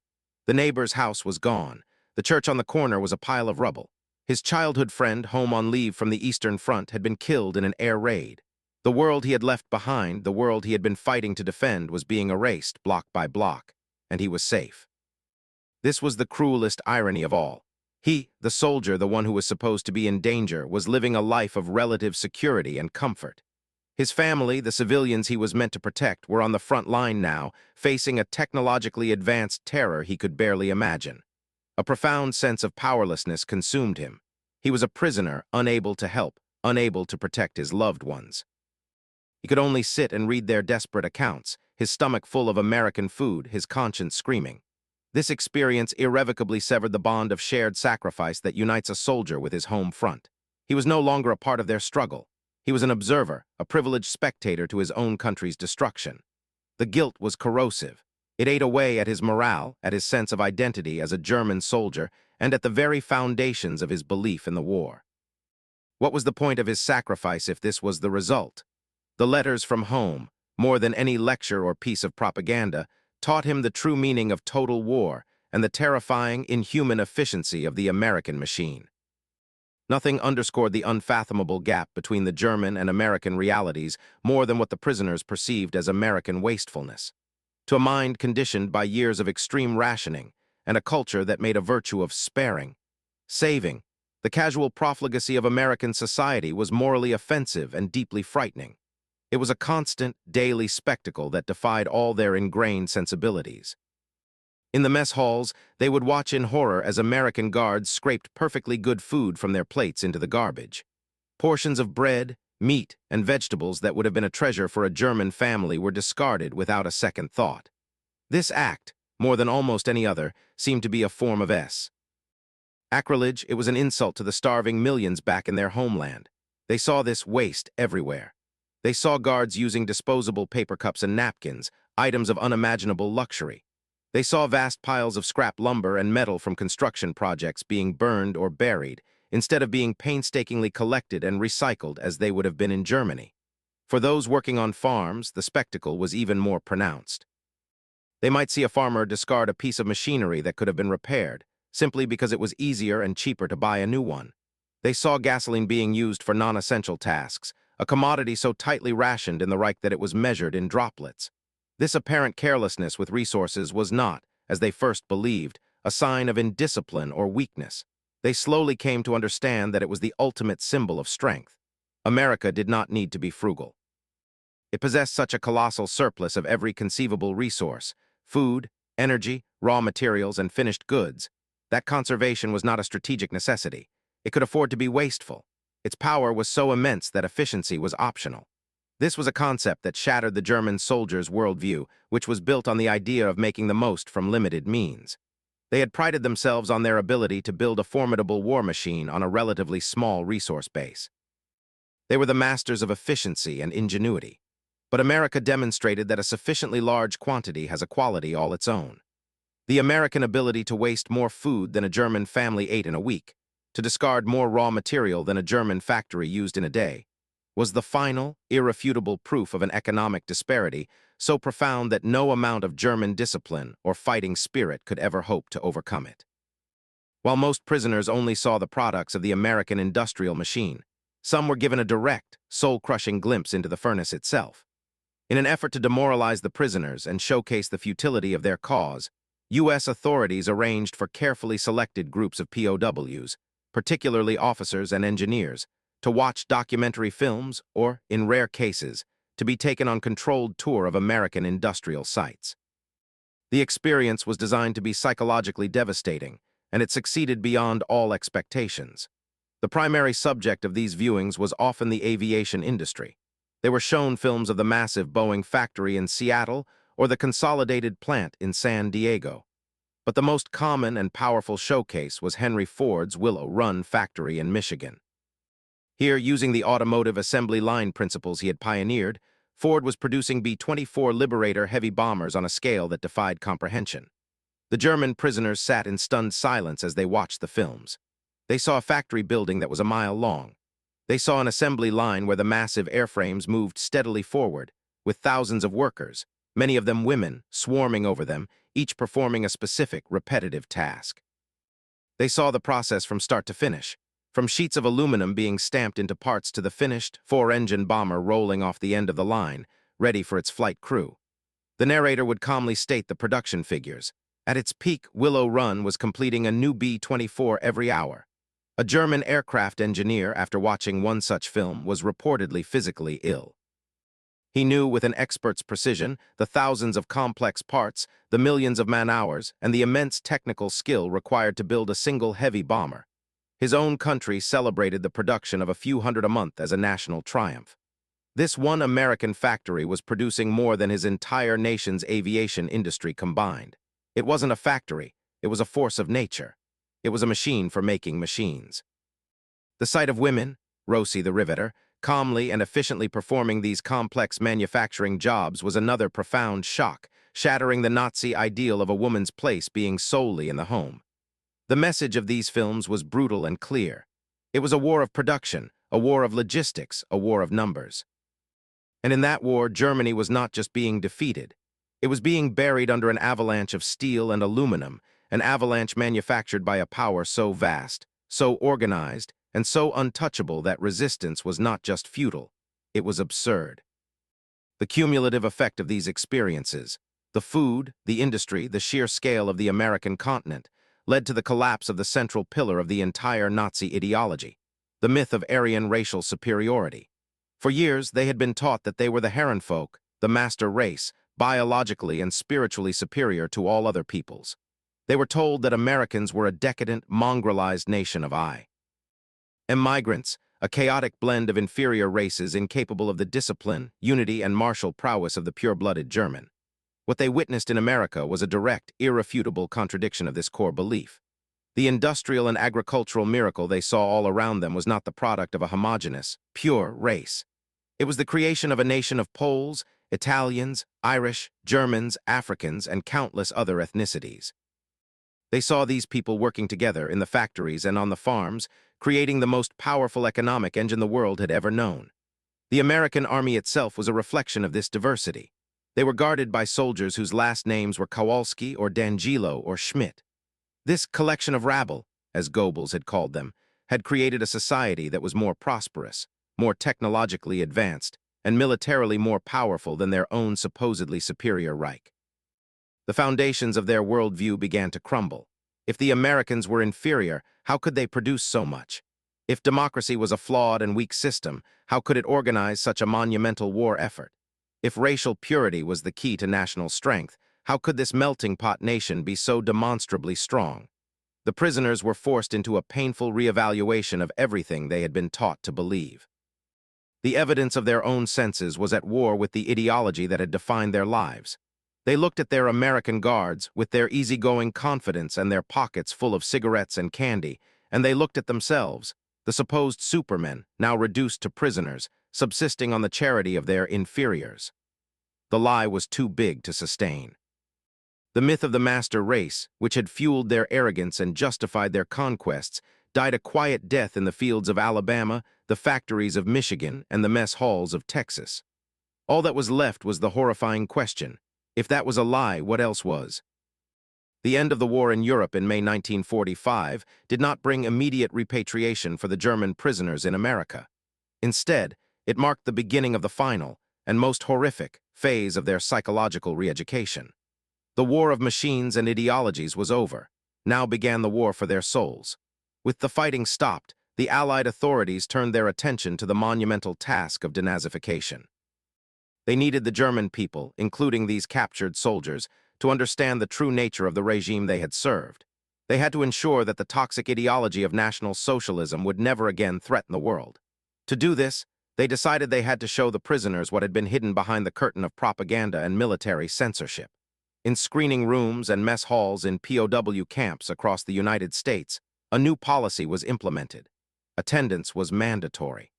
The neighbor's house was gone. The church on the corner was a pile of rubble. His childhood friend, home on leave from the Eastern Front, had been killed in an air raid. The world he had left behind, the world he had been fighting to defend, was being erased block by block, and he was safe. This was the cruelest irony of all. He, the soldier, the one who was supposed to be in danger, was living a life of relative security and comfort. His family, the civilians he was meant to protect, were on the front line now, facing a technologically advanced terror he could barely imagine. A profound sense of powerlessness consumed him. He was a prisoner, unable to help, unable to protect his loved ones. He could only sit and read their desperate accounts, his stomach full of American food, his conscience screaming. This experience irrevocably severed the bond of shared sacrifice that unites a soldier with his home front. He was no longer a part of their struggle. He was an observer, a privileged spectator to his own country's destruction. The guilt was corrosive. It ate away at his morale, at his sense of identity as a German soldier, and at the very foundations of his belief in the war. What was the point of his sacrifice if this was the result? The letters from home, more than any lecture or piece of propaganda, taught him the true meaning of total war and the terrifying, inhuman efficiency of the American machine. Nothing underscored the unfathomable gap between the German and American realities more than what the prisoners perceived as American wastefulness. To a mind conditioned by years of extreme rationing and a culture that made a virtue of sparing, saving, the casual profligacy of American society was morally offensive and deeply frightening. It was a constant, daily spectacle that defied all their ingrained sensibilities. In the mess halls, they would watch in horror as American guards scraped perfectly good food from their plates into the garbage. Portions of bread, meat, and vegetables that would have been a treasure for a German family were discarded without a second thought. This act, more than almost any other, seemed to be a form of sacrilege. It was an insult to the starving millions back in their homeland. They saw this waste everywhere. They saw guards using disposable paper cups and napkins, items of unimaginable luxury. They saw vast piles of scrap lumber and metal from construction projects being burned or buried, instead of being painstakingly collected and recycled as they would have been in Germany. For those working on farms, the spectacle was even more pronounced. They might see a farmer discard a piece of machinery that could have been repaired, simply because it was easier and cheaper to buy a new one. They saw gasoline being used for non-essential tasks, a commodity so tightly rationed in the Reich that it was measured in droplets. This apparent carelessness with resources was not, as they first believed, a sign of indiscipline or weakness. They slowly came to understand that it was the ultimate symbol of strength. America did not need to be frugal. It possessed such a colossal surplus of every conceivable resource: food, energy, raw materials, and finished goods. That conservation was not a strategic necessity. It could afford to be wasteful. Its power was so immense that efficiency was optional. This was a concept that shattered the German soldiers' worldview, which was built on the idea of making the most from limited means. They had prided themselves on their ability to build a formidable war machine on a relatively small resource base. They were the masters of efficiency and ingenuity. But America demonstrated that a sufficiently large quantity has a quality all its own. The American ability to waste more food than a German family ate in a week, to discard more raw material than a German factory used in a day, was the final, irrefutable proof of an economic disparity so profound that no amount of German discipline or fighting spirit could ever hope to overcome it. While most prisoners only saw the products of the American industrial machine, some were given a direct, soul-crushing glimpse into the furnace itself. In an effort to demoralize the prisoners and showcase the futility of their cause, U.S. authorities arranged for carefully selected groups of POWs, particularly officers and engineers, to watch documentary films or, in rare cases, to be taken on controlled tour of American industrial sites. The experience was designed to be psychologically devastating, and it succeeded beyond all expectations. The primary subject of these viewings was often the aviation industry. They were shown films of the massive Boeing factory in Seattle or the consolidated plant in San Diego. But the most common and powerful showcase was Henry Ford's Willow Run factory in Michigan. Here, using the automotive assembly line principles he had pioneered, Ford was producing B-24 Liberator heavy bombers on a scale that defied comprehension. The German prisoners sat in stunned silence as they watched the films. They saw a factory building that was a mile long. They saw an assembly line where the massive airframes moved steadily forward, with thousands of workers, many of them women, swarming over them, each performing a specific, repetitive task. They saw the process from start to finish, from sheets of aluminum being stamped into parts to the finished, four-engine bomber rolling off the end of the line, ready for its flight crew. The narrator would calmly state the production figures. At its peak, Willow Run was completing a new B-24 every hour. A German aircraft engineer, after watching one such film, was reportedly physically ill. He knew with an expert's precision the thousands of complex parts, the millions of man-hours, and the immense technical skill required to build a single heavy bomber. His own country celebrated the production of a few hundred a month as a national triumph. This one American factory was producing more than his entire nation's aviation industry combined. It wasn't a factory, it was a force of nature. It was a machine for making machines. The sight of women, Rosie the Riveter, calmly and efficiently performing these complex manufacturing jobs was another profound shock, shattering the Nazi ideal of a woman's place being solely in the home. The message of these films was brutal and clear. It was a war of production, a war of logistics, a war of numbers. And in that war, Germany was not just being defeated. It was being buried under an avalanche of steel and aluminum, an avalanche manufactured by a power so vast, so organized, and so untouchable that resistance was not just futile, it was absurd. The cumulative effect of these experiences, the food, the industry, the sheer scale of the American continent, led to the collapse of the central pillar of the entire Nazi ideology, the myth of Aryan racial superiority. For years, they had been taught that they were the Herrenfolk, the master race, biologically and spiritually superior to all other peoples. They were told that Americans were a decadent, mongrelized nation of migrants, a chaotic blend of inferior races incapable of the discipline, unity, and martial prowess of the pure-blooded German. What they witnessed in America was a direct, irrefutable contradiction of this core belief. The industrial and agricultural miracle they saw all around them was not the product of a homogeneous, pure race. It was the creation of a nation of Poles, Italians, Irish, Germans, Africans, and countless other ethnicities. They saw these people working together in the factories and on the farms, creating the most powerful economic engine the world had ever known. The American army itself was a reflection of this diversity. They were guarded by soldiers whose last names were Kowalski or D'Angelo or Schmidt. This collection of rabble, as Goebbels had called them, had created a society that was more prosperous, more technologically advanced, and militarily more powerful than their own supposedly superior Reich. The foundations of their worldview began to crumble. If the Americans were inferior, how could they produce so much? If democracy was a flawed and weak system, how could it organize such a monumental war effort? If racial purity was the key to national strength, how could this melting pot nation be so demonstrably strong? The prisoners were forced into a painful reevaluation of everything they had been taught to believe. The evidence of their own senses was at war with the ideology that had defined their lives. They looked at their American guards with their easygoing confidence and their pockets full of cigarettes and candy, and they looked at themselves, the supposed supermen, now reduced to prisoners, subsisting on the charity of their inferiors. The lie was too big to sustain. The myth of the master race, which had fueled their arrogance and justified their conquests, died a quiet death in the fields of Alabama, the factories of Michigan, and the mess halls of Texas. All that was left was the horrifying question: if that was a lie, what else was? The end of the war in Europe in May 1945 did not bring immediate repatriation for the German prisoners in America. Instead, it marked the beginning of the final, and most horrific, phase of their psychological re-education. The war of machines and ideologies was over. Now began the war for their souls. With the fighting stopped, the Allied authorities turned their attention to the monumental task of denazification. They needed the German people, including these captured soldiers, to understand the true nature of the regime they had served. They had to ensure that the toxic ideology of National Socialism would never again threaten the world. To do this, they decided they had to show the prisoners what had been hidden behind the curtain of propaganda and military censorship. In screening rooms and mess halls in POW camps across the United States, a new policy was implemented. Attendance was mandatory.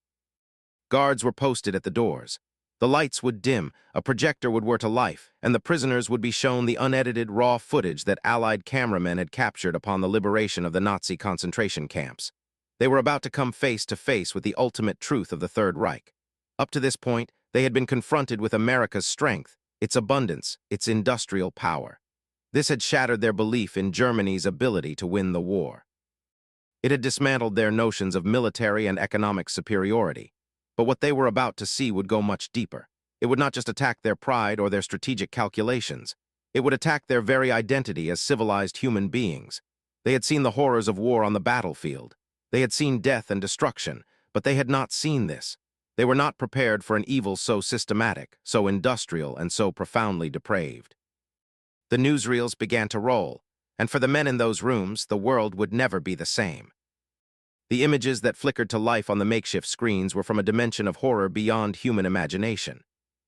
Guards were posted at the doors. The lights would dim, a projector would whir to life, and the prisoners would be shown the unedited, raw footage that Allied cameramen had captured upon the liberation of the Nazi concentration camps. They were about to come face to face with the ultimate truth of the Third Reich. Up to this point, they had been confronted with America's strength, its abundance, its industrial power. This had shattered their belief in Germany's ability to win the war. It had dismantled their notions of military and economic superiority. But what they were about to see would go much deeper. It would not just attack their pride or their strategic calculations. It would attack their very identity as civilized human beings. They had seen the horrors of war on the battlefield. They had seen death and destruction, but they had not seen this. They were not prepared for an evil so systematic, so industrial, and so profoundly depraved. The newsreels began to roll, and for the men in those rooms, the world would never be the same. The images that flickered to life on the makeshift screens were from a dimension of horror beyond human imagination.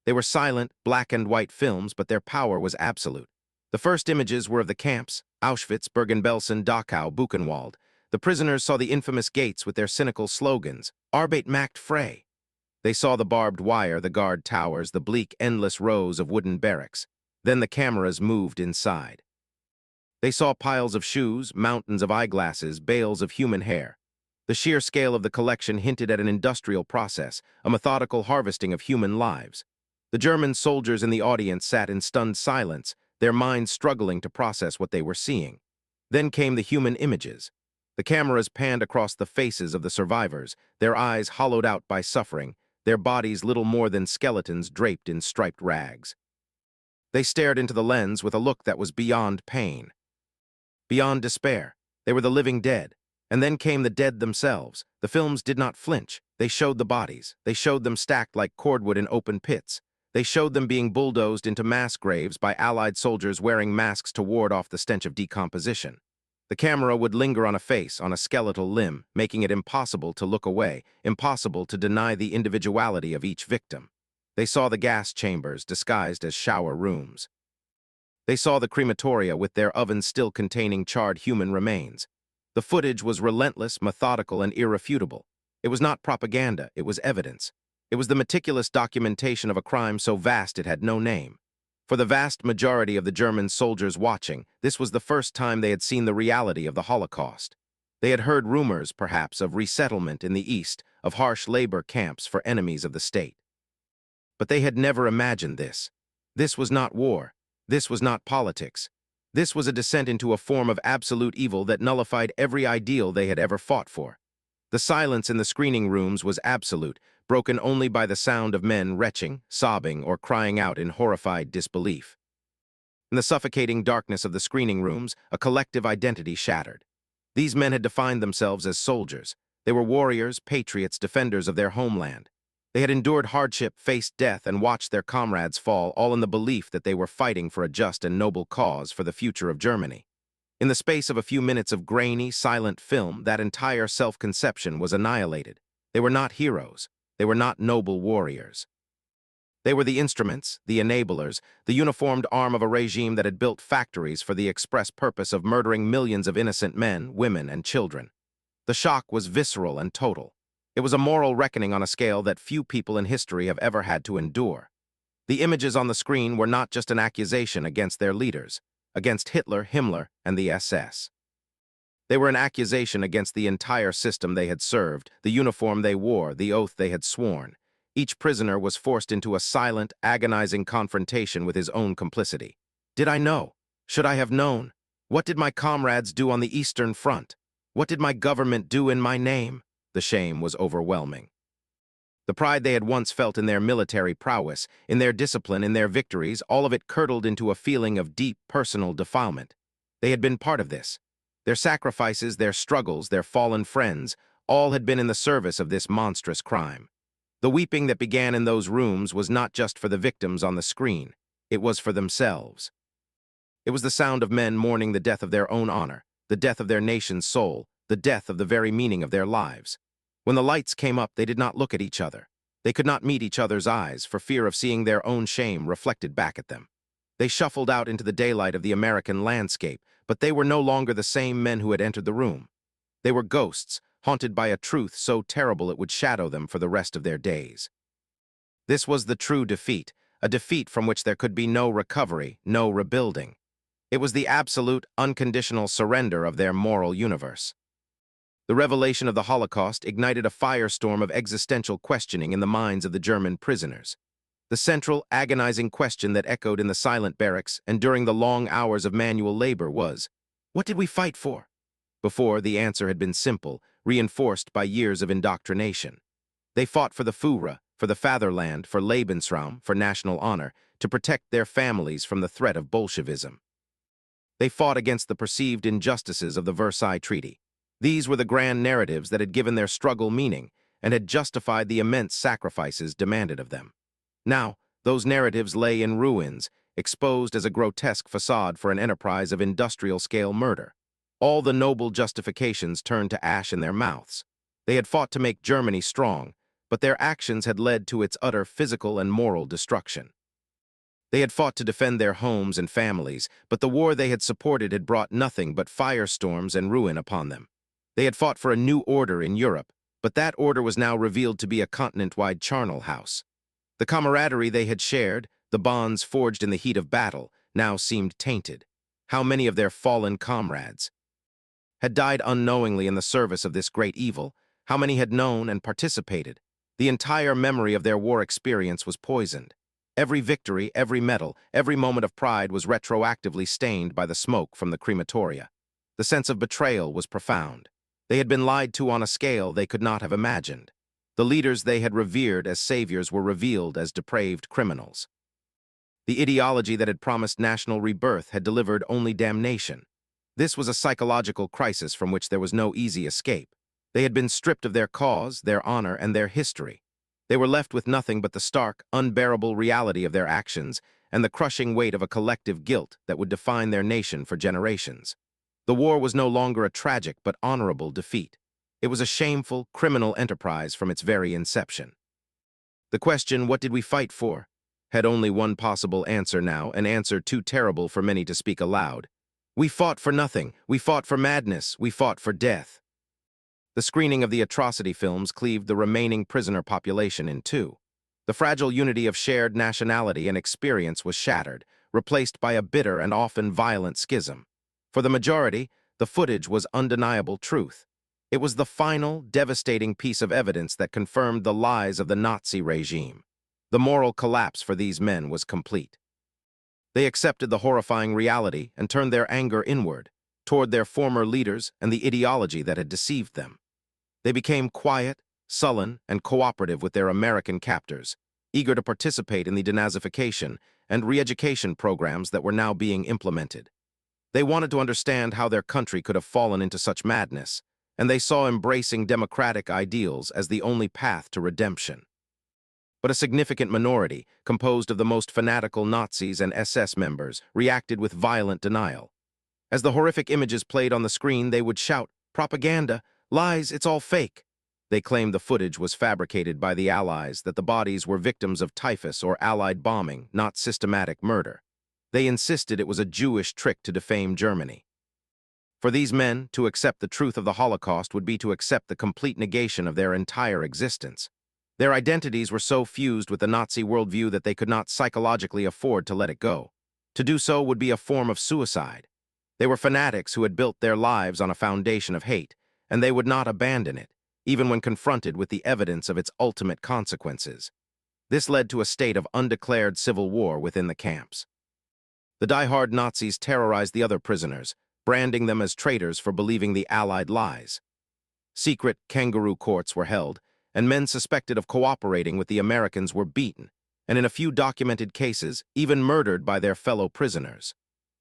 They were silent, black and white films, but their power was absolute. The first images were of the camps: Auschwitz, Bergen-Belsen, Dachau, Buchenwald. The prisoners saw the infamous gates with their cynical slogans, Arbeit macht frei. They saw the barbed wire, the guard towers, the bleak, endless rows of wooden barracks. Then the cameras moved inside. They saw piles of shoes, mountains of eyeglasses, bales of human hair. The sheer scale of the collection hinted at an industrial process, a methodical harvesting of human lives. The German soldiers in the audience sat in stunned silence, their minds struggling to process what they were seeing. Then came the human images. The cameras panned across the faces of the survivors, their eyes hollowed out by suffering, their bodies little more than skeletons draped in striped rags. They stared into the lens with a look that was beyond pain, beyond despair. They were the living dead. And then came the dead themselves. The films did not flinch. They showed the bodies. They showed them stacked like cordwood in open pits. They showed them being bulldozed into mass graves by Allied soldiers wearing masks to ward off the stench of decomposition. The camera would linger on a face, on a skeletal limb, making it impossible to look away, impossible to deny the individuality of each victim. They saw the gas chambers disguised as shower rooms. They saw the crematoria with their ovens still containing charred human remains. The footage was relentless, methodical, and irrefutable. It was not propaganda, it was evidence. It was the meticulous documentation of a crime so vast it had no name. For the vast majority of the German soldiers watching, this was the first time they had seen the reality of the Holocaust. They had heard rumors, perhaps, of resettlement in the East, of harsh labor camps for enemies of the state. But they had never imagined this. This was not war. This was not politics. This was a descent into a form of absolute evil that nullified every ideal they had ever fought for. The silence in the screening rooms was absolute, broken only by the sound of men retching, sobbing, or crying out in horrified disbelief. In the suffocating darkness of the screening rooms, a collective identity shattered. These men had defined themselves as soldiers. They were warriors, patriots, defenders of their homeland. They had endured hardship, faced death, and watched their comrades fall, all in the belief that they were fighting for a just and noble cause for the future of Germany. In the space of a few minutes of grainy, silent film, that entire self-conception was annihilated. They were not heroes. They were not noble warriors. They were the instruments, the enablers, the uniformed arm of a regime that had built factories for the express purpose of murdering millions of innocent men, women, and children. The shock was visceral and total. It was a moral reckoning on a scale that few people in history have ever had to endure. The images on the screen were not just an accusation against their leaders, against Hitler, Himmler, and the SS. They were an accusation against the entire system they had served, the uniform they wore, the oath they had sworn. Each prisoner was forced into a silent, agonizing confrontation with his own complicity. Did I know? Should I have known? What did my comrades do on the Eastern Front? What did my government do in my name? The shame was overwhelming. The pride they had once felt in their military prowess, in their discipline, in their victories, all of it curdled into a feeling of deep personal defilement. They had been part of this. Their sacrifices, their struggles, their fallen friends, all had been in the service of this monstrous crime. The weeping that began in those rooms was not just for the victims on the screen. It was for themselves. It was the sound of men mourning the death of their own honor, the death of their nation's soul, the death of the very meaning of their lives. When the lights came up, they did not look at each other. They could not meet each other's eyes for fear of seeing their own shame reflected back at them. They shuffled out into the daylight of the American landscape, but they were no longer the same men who had entered the room. They were ghosts, haunted by a truth so terrible it would shadow them for the rest of their days. This was the true defeat, a defeat from which there could be no recovery, no rebuilding. It was the absolute, unconditional surrender of their moral universe. The revelation of the Holocaust ignited a firestorm of existential questioning in the minds of the German prisoners. The central, agonizing question that echoed in the silent barracks and during the long hours of manual labor was, what did we fight for? Before, the answer had been simple, reinforced by years of indoctrination. They fought for the Führer, for the fatherland, for Lebensraum, for national honor, to protect their families from the threat of Bolshevism. They fought against the perceived injustices of the Versailles Treaty. These were the grand narratives that had given their struggle meaning and had justified the immense sacrifices demanded of them. Now, those narratives lay in ruins, exposed as a grotesque facade for an enterprise of industrial-scale murder. All the noble justifications turned to ash in their mouths. They had fought to make Germany strong, but their actions had led to its utter physical and moral destruction. They had fought to defend their homes and families, but the war they had supported had brought nothing but firestorms and ruin upon them. They had fought for a new order in Europe, but that order was now revealed to be a continent-wide charnel house. The camaraderie they had shared, the bonds forged in the heat of battle, now seemed tainted. How many of their fallen comrades had died unknowingly in the service of this great evil? How many had known and participated? The entire memory of their war experience was poisoned. Every victory, every medal, every moment of pride was retroactively stained by the smoke from the crematoria. The sense of betrayal was profound. They had been lied to on a scale they could not have imagined. The leaders they had revered as saviors were revealed as depraved criminals. The ideology that had promised national rebirth had delivered only damnation. This was a psychological crisis from which there was no easy escape. They had been stripped of their cause, their honor, and their history. They were left with nothing but the stark, unbearable reality of their actions and the crushing weight of a collective guilt that would define their nation for generations. The war was no longer a tragic but honorable defeat. It was a shameful, criminal enterprise from its very inception. The question, what did we fight for, had only one possible answer now, an answer too terrible for many to speak aloud. We fought for nothing. We fought for madness. We fought for death. The screening of the atrocity films cleaved the remaining prisoner population in two. The fragile unity of shared nationality and experience was shattered, replaced by a bitter and often violent schism. For the majority, the footage was undeniable truth. It was the final, devastating piece of evidence that confirmed the lies of the Nazi regime. The moral collapse for these men was complete. They accepted the horrifying reality and turned their anger inward, toward their former leaders and the ideology that had deceived them. They became quiet, sullen, and cooperative with their American captors, eager to participate in the denazification and re-education programs that were now being implemented. They wanted to understand how their country could have fallen into such madness, and they saw embracing democratic ideals as the only path to redemption. But a significant minority, composed of the most fanatical Nazis and SS members, reacted with violent denial. As the horrific images played on the screen, they would shout, "Propaganda! Lies, it's all fake." They claimed the footage was fabricated by the Allies, that the bodies were victims of typhus or Allied bombing, not systematic murder. They insisted it was a Jewish trick to defame Germany. For these men, to accept the truth of the Holocaust would be to accept the complete negation of their entire existence. Their identities were so fused with the Nazi worldview that they could not psychologically afford to let it go. To do so would be a form of suicide. They were fanatics who had built their lives on a foundation of hate, and they would not abandon it, even when confronted with the evidence of its ultimate consequences. This led to a state of undeclared civil war within the camps. The die-hard Nazis terrorized the other prisoners, branding them as traitors for believing the Allied lies. Secret kangaroo courts were held, and men suspected of cooperating with the Americans were beaten, and in a few documented cases, even murdered by their fellow prisoners.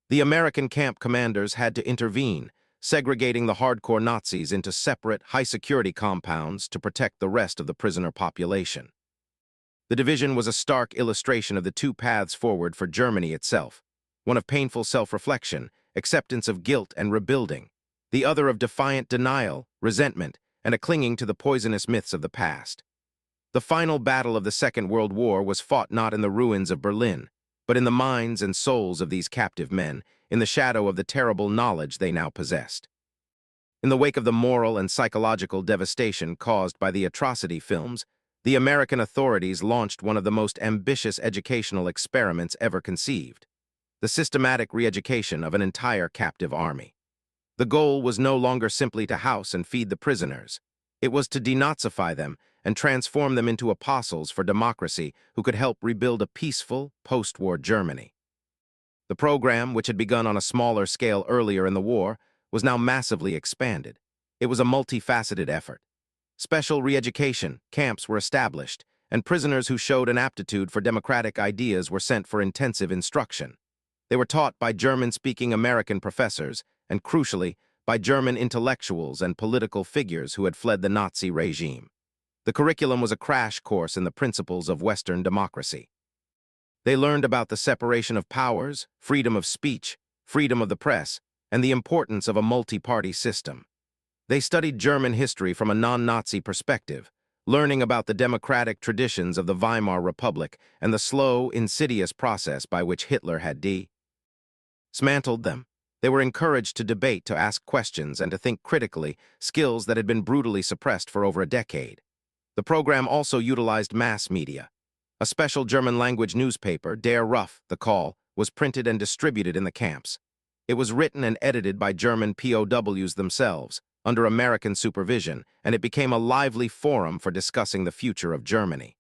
The American camp commanders had to intervene, segregating the hardcore Nazis into separate, high-security compounds to protect the rest of the prisoner population. The division was a stark illustration of the two paths forward for Germany itself, one of painful self-reflection, acceptance of guilt and rebuilding, the other of defiant denial, resentment, and a clinging to the poisonous myths of the past. The final battle of the Second World War was fought not in the ruins of Berlin, but in the minds and souls of these captive men, in the shadow of the terrible knowledge they now possessed. In the wake of the moral and psychological devastation caused by the atrocity films, the American authorities launched one of the most ambitious educational experiments ever conceived: the systematic re-education of an entire captive army. The goal was no longer simply to house and feed the prisoners. It was to denazify them and transform them into apostles for democracy who could help rebuild a peaceful, post-war Germany. The program, which had begun on a smaller scale earlier in the war, was now massively expanded. It was a multifaceted effort. Special re-education camps were established, and prisoners who showed an aptitude for democratic ideas were sent for intensive instruction. They were taught by German-speaking American professors, and crucially, by German intellectuals and political figures who had fled the Nazi regime. The curriculum was a crash course in the principles of Western democracy. They learned about the separation of powers, freedom of speech, freedom of the press, and the importance of a multi-party system. They studied German history from a non-Nazi perspective, learning about the democratic traditions of the Weimar Republic and the slow, insidious process by which Hitler had dismantled them. They were encouraged to debate, to ask questions, and to think critically, skills that had been brutally suppressed for over a decade. The program also utilized mass media. A special German-language newspaper, Der Ruf, The Call, was printed and distributed in the camps. It was written and edited by German POWs themselves, under American supervision, and it became a lively forum for discussing the future of Germany.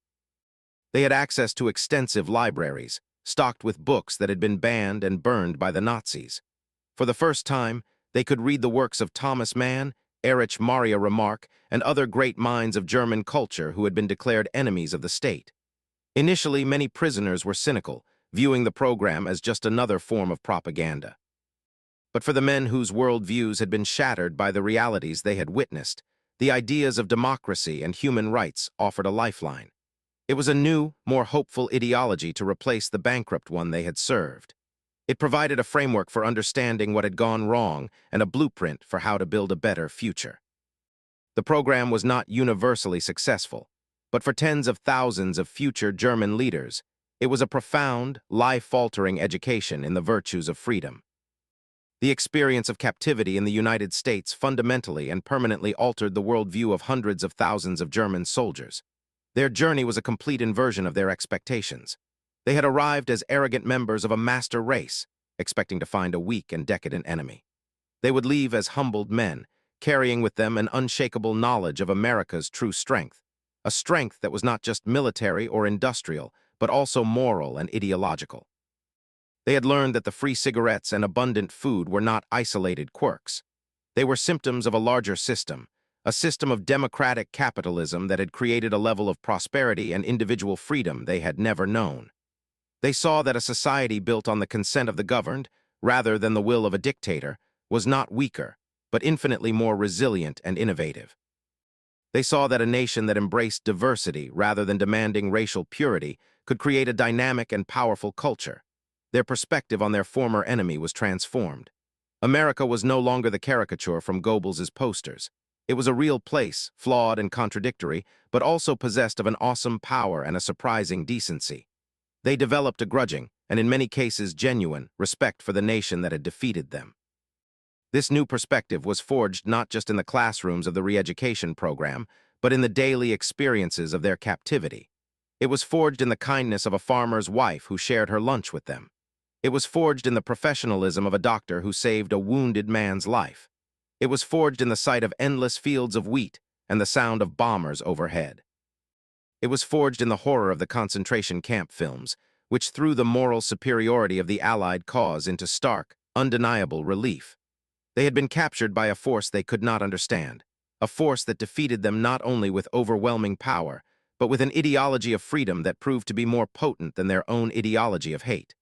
They had access to extensive libraries, stocked with books that had been banned and burned by the Nazis. For the first time, they could read the works of Thomas Mann, Erich Maria Remarque, and other great minds of German culture who had been declared enemies of the state. Initially, many prisoners were cynical, viewing the program as just another form of propaganda. But for the men whose worldviews had been shattered by the realities they had witnessed, the ideas of democracy and human rights offered a lifeline. It was a new, more hopeful ideology to replace the bankrupt one they had served. It provided a framework for understanding what had gone wrong and a blueprint for how to build a better future. The program was not universally successful, but for tens of thousands of future German leaders, it was a profound, life-altering education in the virtues of freedom. The experience of captivity in the United States fundamentally and permanently altered the worldview of hundreds of thousands of German soldiers. Their journey was a complete inversion of their expectations. They had arrived as arrogant members of a master race, expecting to find a weak and decadent enemy. They would leave as humbled men, carrying with them an unshakable knowledge of America's true strength, a strength that was not just military or industrial, but also moral and ideological. They had learned that the free cigarettes and abundant food were not isolated quirks. They were symptoms of a larger system, a system of democratic capitalism that had created a level of prosperity and individual freedom they had never known. They saw that a society built on the consent of the governed, rather than the will of a dictator, was not weaker, but infinitely more resilient and innovative. They saw that a nation that embraced diversity rather than demanding racial purity could create a dynamic and powerful culture. Their perspective on their former enemy was transformed. America was no longer the caricature from Goebbels's posters. It was a real place, flawed and contradictory, but also possessed of an awesome power and a surprising decency. They developed a grudging, and in many cases genuine, respect for the nation that had defeated them. This new perspective was forged not just in the classrooms of the re-education program, but in the daily experiences of their captivity. It was forged in the kindness of a farmer's wife who shared her lunch with them. It was forged in the professionalism of a doctor who saved a wounded man's life. It was forged in the sight of endless fields of wheat and the sound of bombers overhead. It was forged in the horror of the concentration camp films, which threw the moral superiority of the Allied cause into stark, undeniable relief. They had been captured by a force they could not understand, a force that defeated them not only with overwhelming power, but with an ideology of freedom that proved to be more potent than their own ideology of hate.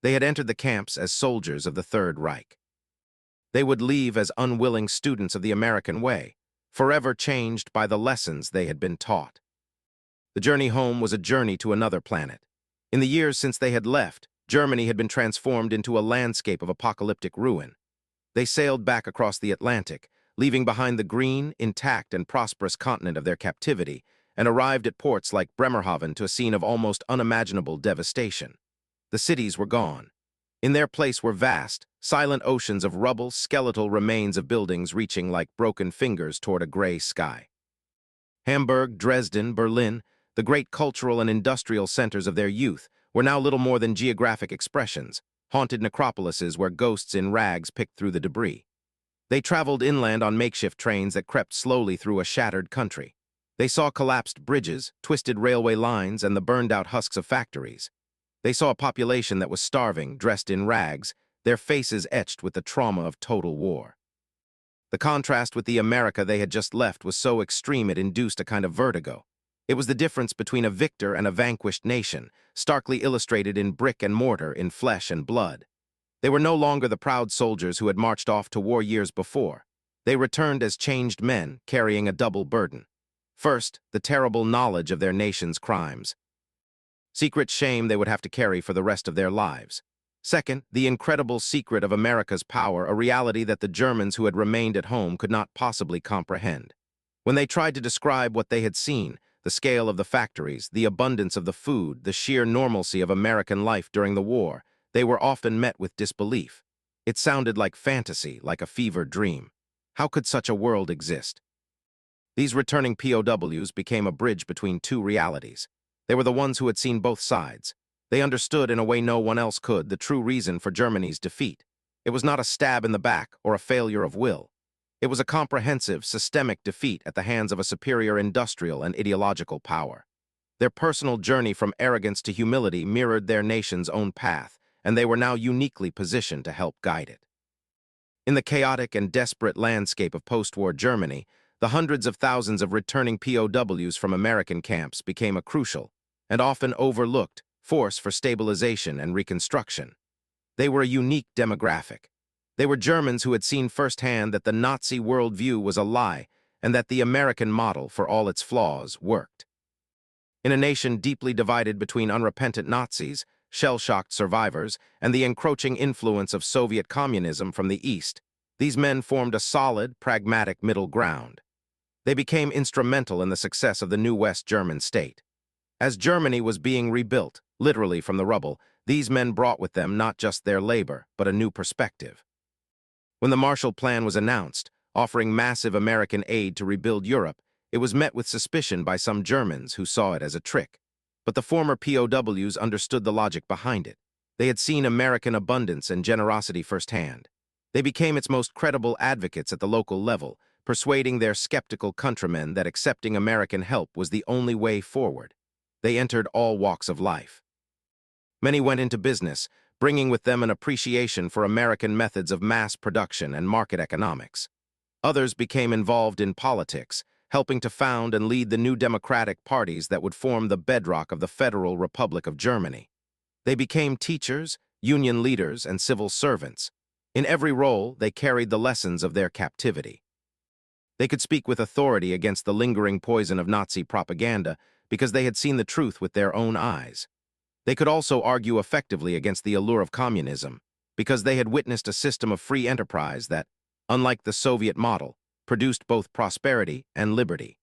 They had entered the camps as soldiers of the Third Reich. They would leave as unwilling students of the American way, forever changed by the lessons they had been taught. The journey home was a journey to another planet. In the years since they had left, Germany had been transformed into a landscape of apocalyptic ruin. They sailed back across the Atlantic, leaving behind the green, intact, and prosperous continent of their captivity, and arrived at ports like Bremerhaven to a scene of almost unimaginable devastation. The cities were gone. In their place were vast, silent oceans of rubble, skeletal remains of buildings reaching like broken fingers toward a gray sky. Hamburg, Dresden, Berlin, the great cultural and industrial centers of their youth, were now little more than geographic expressions, haunted necropolises where ghosts in rags picked through the debris. They traveled inland on makeshift trains that crept slowly through a shattered country. They saw collapsed bridges, twisted railway lines, and the burned-out husks of factories. They saw a population that was starving, dressed in rags, their faces etched with the trauma of total war. The contrast with the America they had just left was so extreme it induced a kind of vertigo. It was the difference between a victor and a vanquished nation, starkly illustrated in brick and mortar, in flesh and blood. They were no longer the proud soldiers who had marched off to war years before. They returned as changed men, carrying a double burden. First, the terrible knowledge of their nation's crimes. Secret shame they would have to carry for the rest of their lives. Second, the incredible secret of America's power, a reality that the Germans who had remained at home could not possibly comprehend. When they tried to describe what they had seen, the scale of the factories, the abundance of the food, the sheer normalcy of American life during the war, they were often met with disbelief. It sounded like fantasy, like a fevered dream. How could such a world exist? These returning POWs became a bridge between two realities. They were the ones who had seen both sides. They understood, in a way no one else could, the true reason for Germany's defeat. It was not a stab in the back or a failure of will. It was a comprehensive, systemic defeat at the hands of a superior industrial and ideological power. Their personal journey from arrogance to humility mirrored their nation's own path, and they were now uniquely positioned to help guide it. In the chaotic and desperate landscape of post-war Germany, the hundreds of thousands of returning POWs from American camps became a crucial, and often overlooked, force for stabilization and reconstruction. They were a unique demographic. They were Germans who had seen firsthand that the Nazi worldview was a lie and that the American model, for all its flaws, worked. In a nation deeply divided between unrepentant Nazis, shell-shocked survivors, and the encroaching influence of Soviet communism from the East, these men formed a solid, pragmatic middle ground. They became instrumental in the success of the new West German state. As Germany was being rebuilt, literally from the rubble, these men brought with them not just their labor, but a new perspective. When the Marshall Plan was announced, offering massive American aid to rebuild Europe, it was met with suspicion by some Germans who saw it as a trick. But the former POWs understood the logic behind it. They had seen American abundance and generosity firsthand. They became its most credible advocates at the local level, persuading their skeptical countrymen that accepting American help was the only way forward. They entered all walks of life. Many went into business, bringing with them an appreciation for American methods of mass production and market economics. Others became involved in politics, helping to found and lead the new democratic parties that would form the bedrock of the Federal Republic of Germany. They became teachers, union leaders, and civil servants. In every role, they carried the lessons of their captivity. They could speak with authority against the lingering poison of Nazi propaganda because they had seen the truth with their own eyes. They could also argue effectively against the allure of communism because they had witnessed a system of free enterprise that, unlike the Soviet model, produced both prosperity and liberty.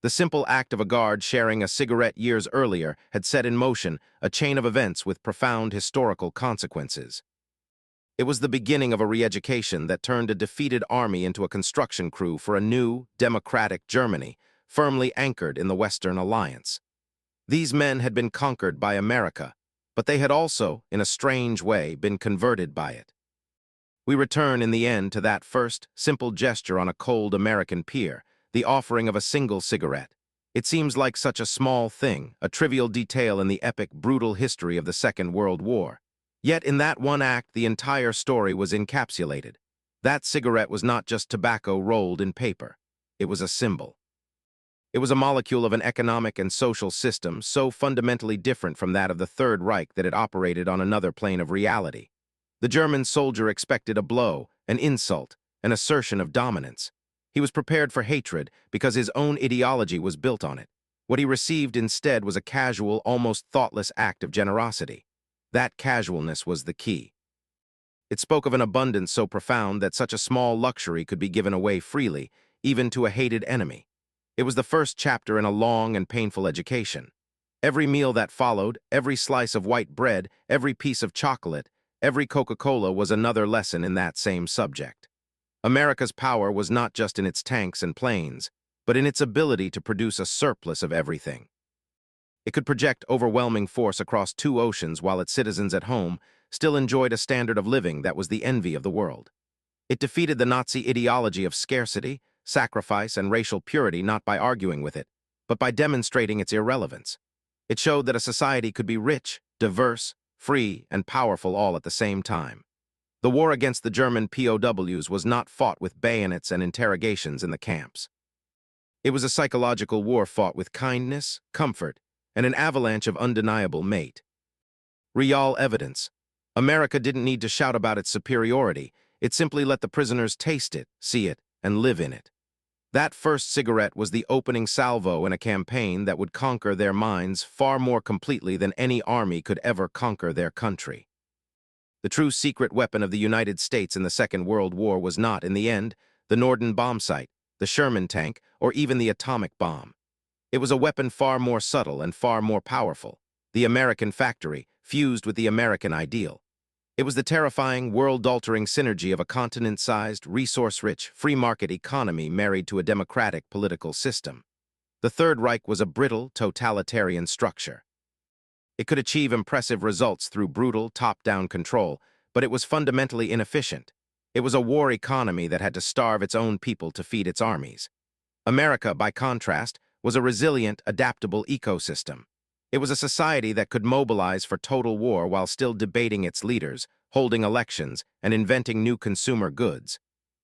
The simple act of a guard sharing a cigarette years earlier had set in motion a chain of events with profound historical consequences. It was the beginning of a re-education that turned a defeated army into a construction crew for a new, democratic Germany, firmly anchored in the Western Alliance. These men had been conquered by America, but they had also, in a strange way, been converted by it. We return in the end to that first, simple gesture on a cold American pier, the offering of a single cigarette. It seems like such a small thing, a trivial detail in the epic, brutal history of the Second World War. Yet in that one act, the entire story was encapsulated. That cigarette was not just tobacco rolled in paper. It was a symbol. It was a molecule of an economic and social system so fundamentally different from that of the Third Reich that it operated on another plane of reality. The German soldier expected a blow, an insult, an assertion of dominance. He was prepared for hatred because his own ideology was built on it. What he received instead was a casual, almost thoughtless act of generosity. That casualness was the key. It spoke of an abundance so profound that such a small luxury could be given away freely, even to a hated enemy. It was the first chapter in a long and painful education. Every meal that followed, every slice of white bread, every piece of chocolate, every Coca-Cola was another lesson in that same subject. America's power was not just in its tanks and planes, but in its ability to produce a surplus of everything. It could project overwhelming force across two oceans while its citizens at home still enjoyed a standard of living that was the envy of the world. It defeated the Nazi ideology of scarcity, sacrifice, and racial purity not by arguing with it, but by demonstrating its irrelevance. It showed that a society could be rich, diverse, free, and powerful all at the same time. The war against the German POWs was not fought with bayonets and interrogations in the camps. It was a psychological war fought with kindness, comfort, and an avalanche of undeniable mate. Real evidence. America didn't need to shout about its superiority. It simply let the prisoners taste it, see it, and live in it. That first cigarette was the opening salvo in a campaign that would conquer their minds far more completely than any army could ever conquer their country. The true secret weapon of the United States in the Second World War was not, in the end, the Norden bomb sight, the Sherman tank, or even the atomic bomb. It was a weapon far more subtle and far more powerful, the American factory, fused with the American ideal. It was the terrifying, world-altering synergy of a continent-sized, resource-rich, free-market economy married to a democratic political system. The Third Reich was a brittle, totalitarian structure. It could achieve impressive results through brutal, top-down control, but it was fundamentally inefficient. It was a war economy that had to starve its own people to feed its armies. America, by contrast, was a resilient, adaptable ecosystem. It was a society that could mobilize for total war while still debating its leaders, holding elections, and inventing new consumer goods.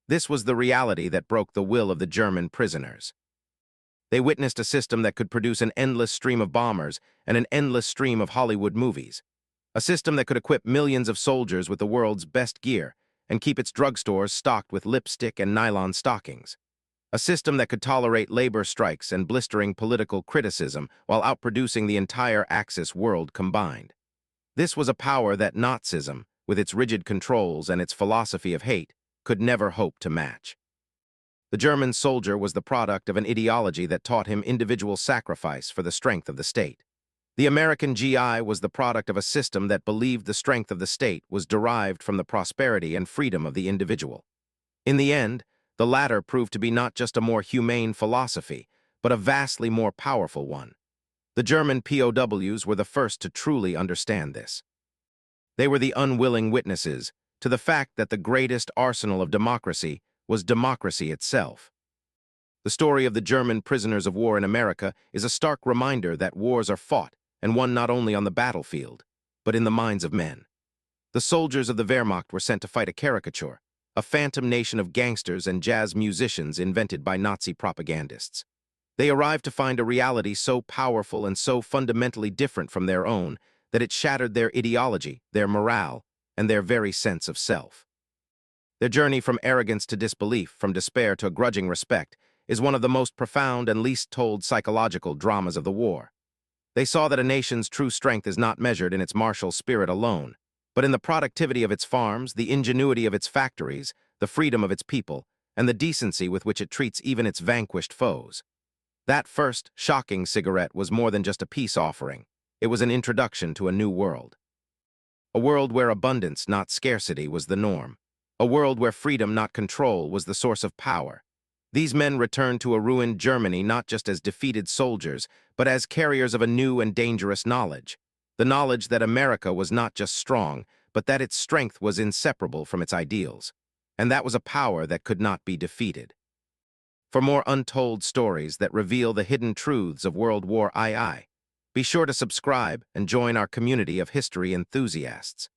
This was the reality that broke the will of the German prisoners. They witnessed a system that could produce an endless stream of bombers and an endless stream of Hollywood movies. A system that could equip millions of soldiers with the world's best gear and keep its drugstores stocked with lipstick and nylon stockings. A system that could tolerate labor strikes and blistering political criticism while outproducing the entire Axis world combined. This was a power that Nazism, with its rigid controls and its philosophy of hate, could never hope to match. The German soldier was the product of an ideology that taught him individual sacrifice for the strength of the state. The American GI was the product of a system that believed the strength of the state was derived from the prosperity and freedom of the individual. In the end, the latter proved to be not just a more humane philosophy, but a vastly more powerful one. The German POWs were the first to truly understand this. They were the unwilling witnesses to the fact that the greatest arsenal of democracy was democracy itself. The story of the German prisoners of war in America is a stark reminder that wars are fought and won not only on the battlefield, but in the minds of men. The soldiers of the Wehrmacht were sent to fight a caricature, a phantom nation of gangsters and jazz musicians invented by Nazi propagandists. They arrived to find a reality so powerful and so fundamentally different from their own that it shattered their ideology, their morale, and their very sense of self. Their journey from arrogance to disbelief, from despair to a grudging respect, is one of the most profound and least told psychological dramas of the war. They saw that a nation's true strength is not measured in its martial spirit alone, but in the productivity of its farms, the ingenuity of its factories, the freedom of its people, and the decency with which it treats even its vanquished foes. That first, shocking cigarette was more than just a peace offering. It was an introduction to a new world. A world where abundance, not scarcity, was the norm. A world where freedom, not control, was the source of power. These men returned to a ruined Germany not just as defeated soldiers, but as carriers of a new and dangerous knowledge. The knowledge that America was not just strong, but that its strength was inseparable from its ideals. And that was a power that could not be defeated. For more untold stories that reveal the hidden truths of World War II, be sure to subscribe and join our community of history enthusiasts.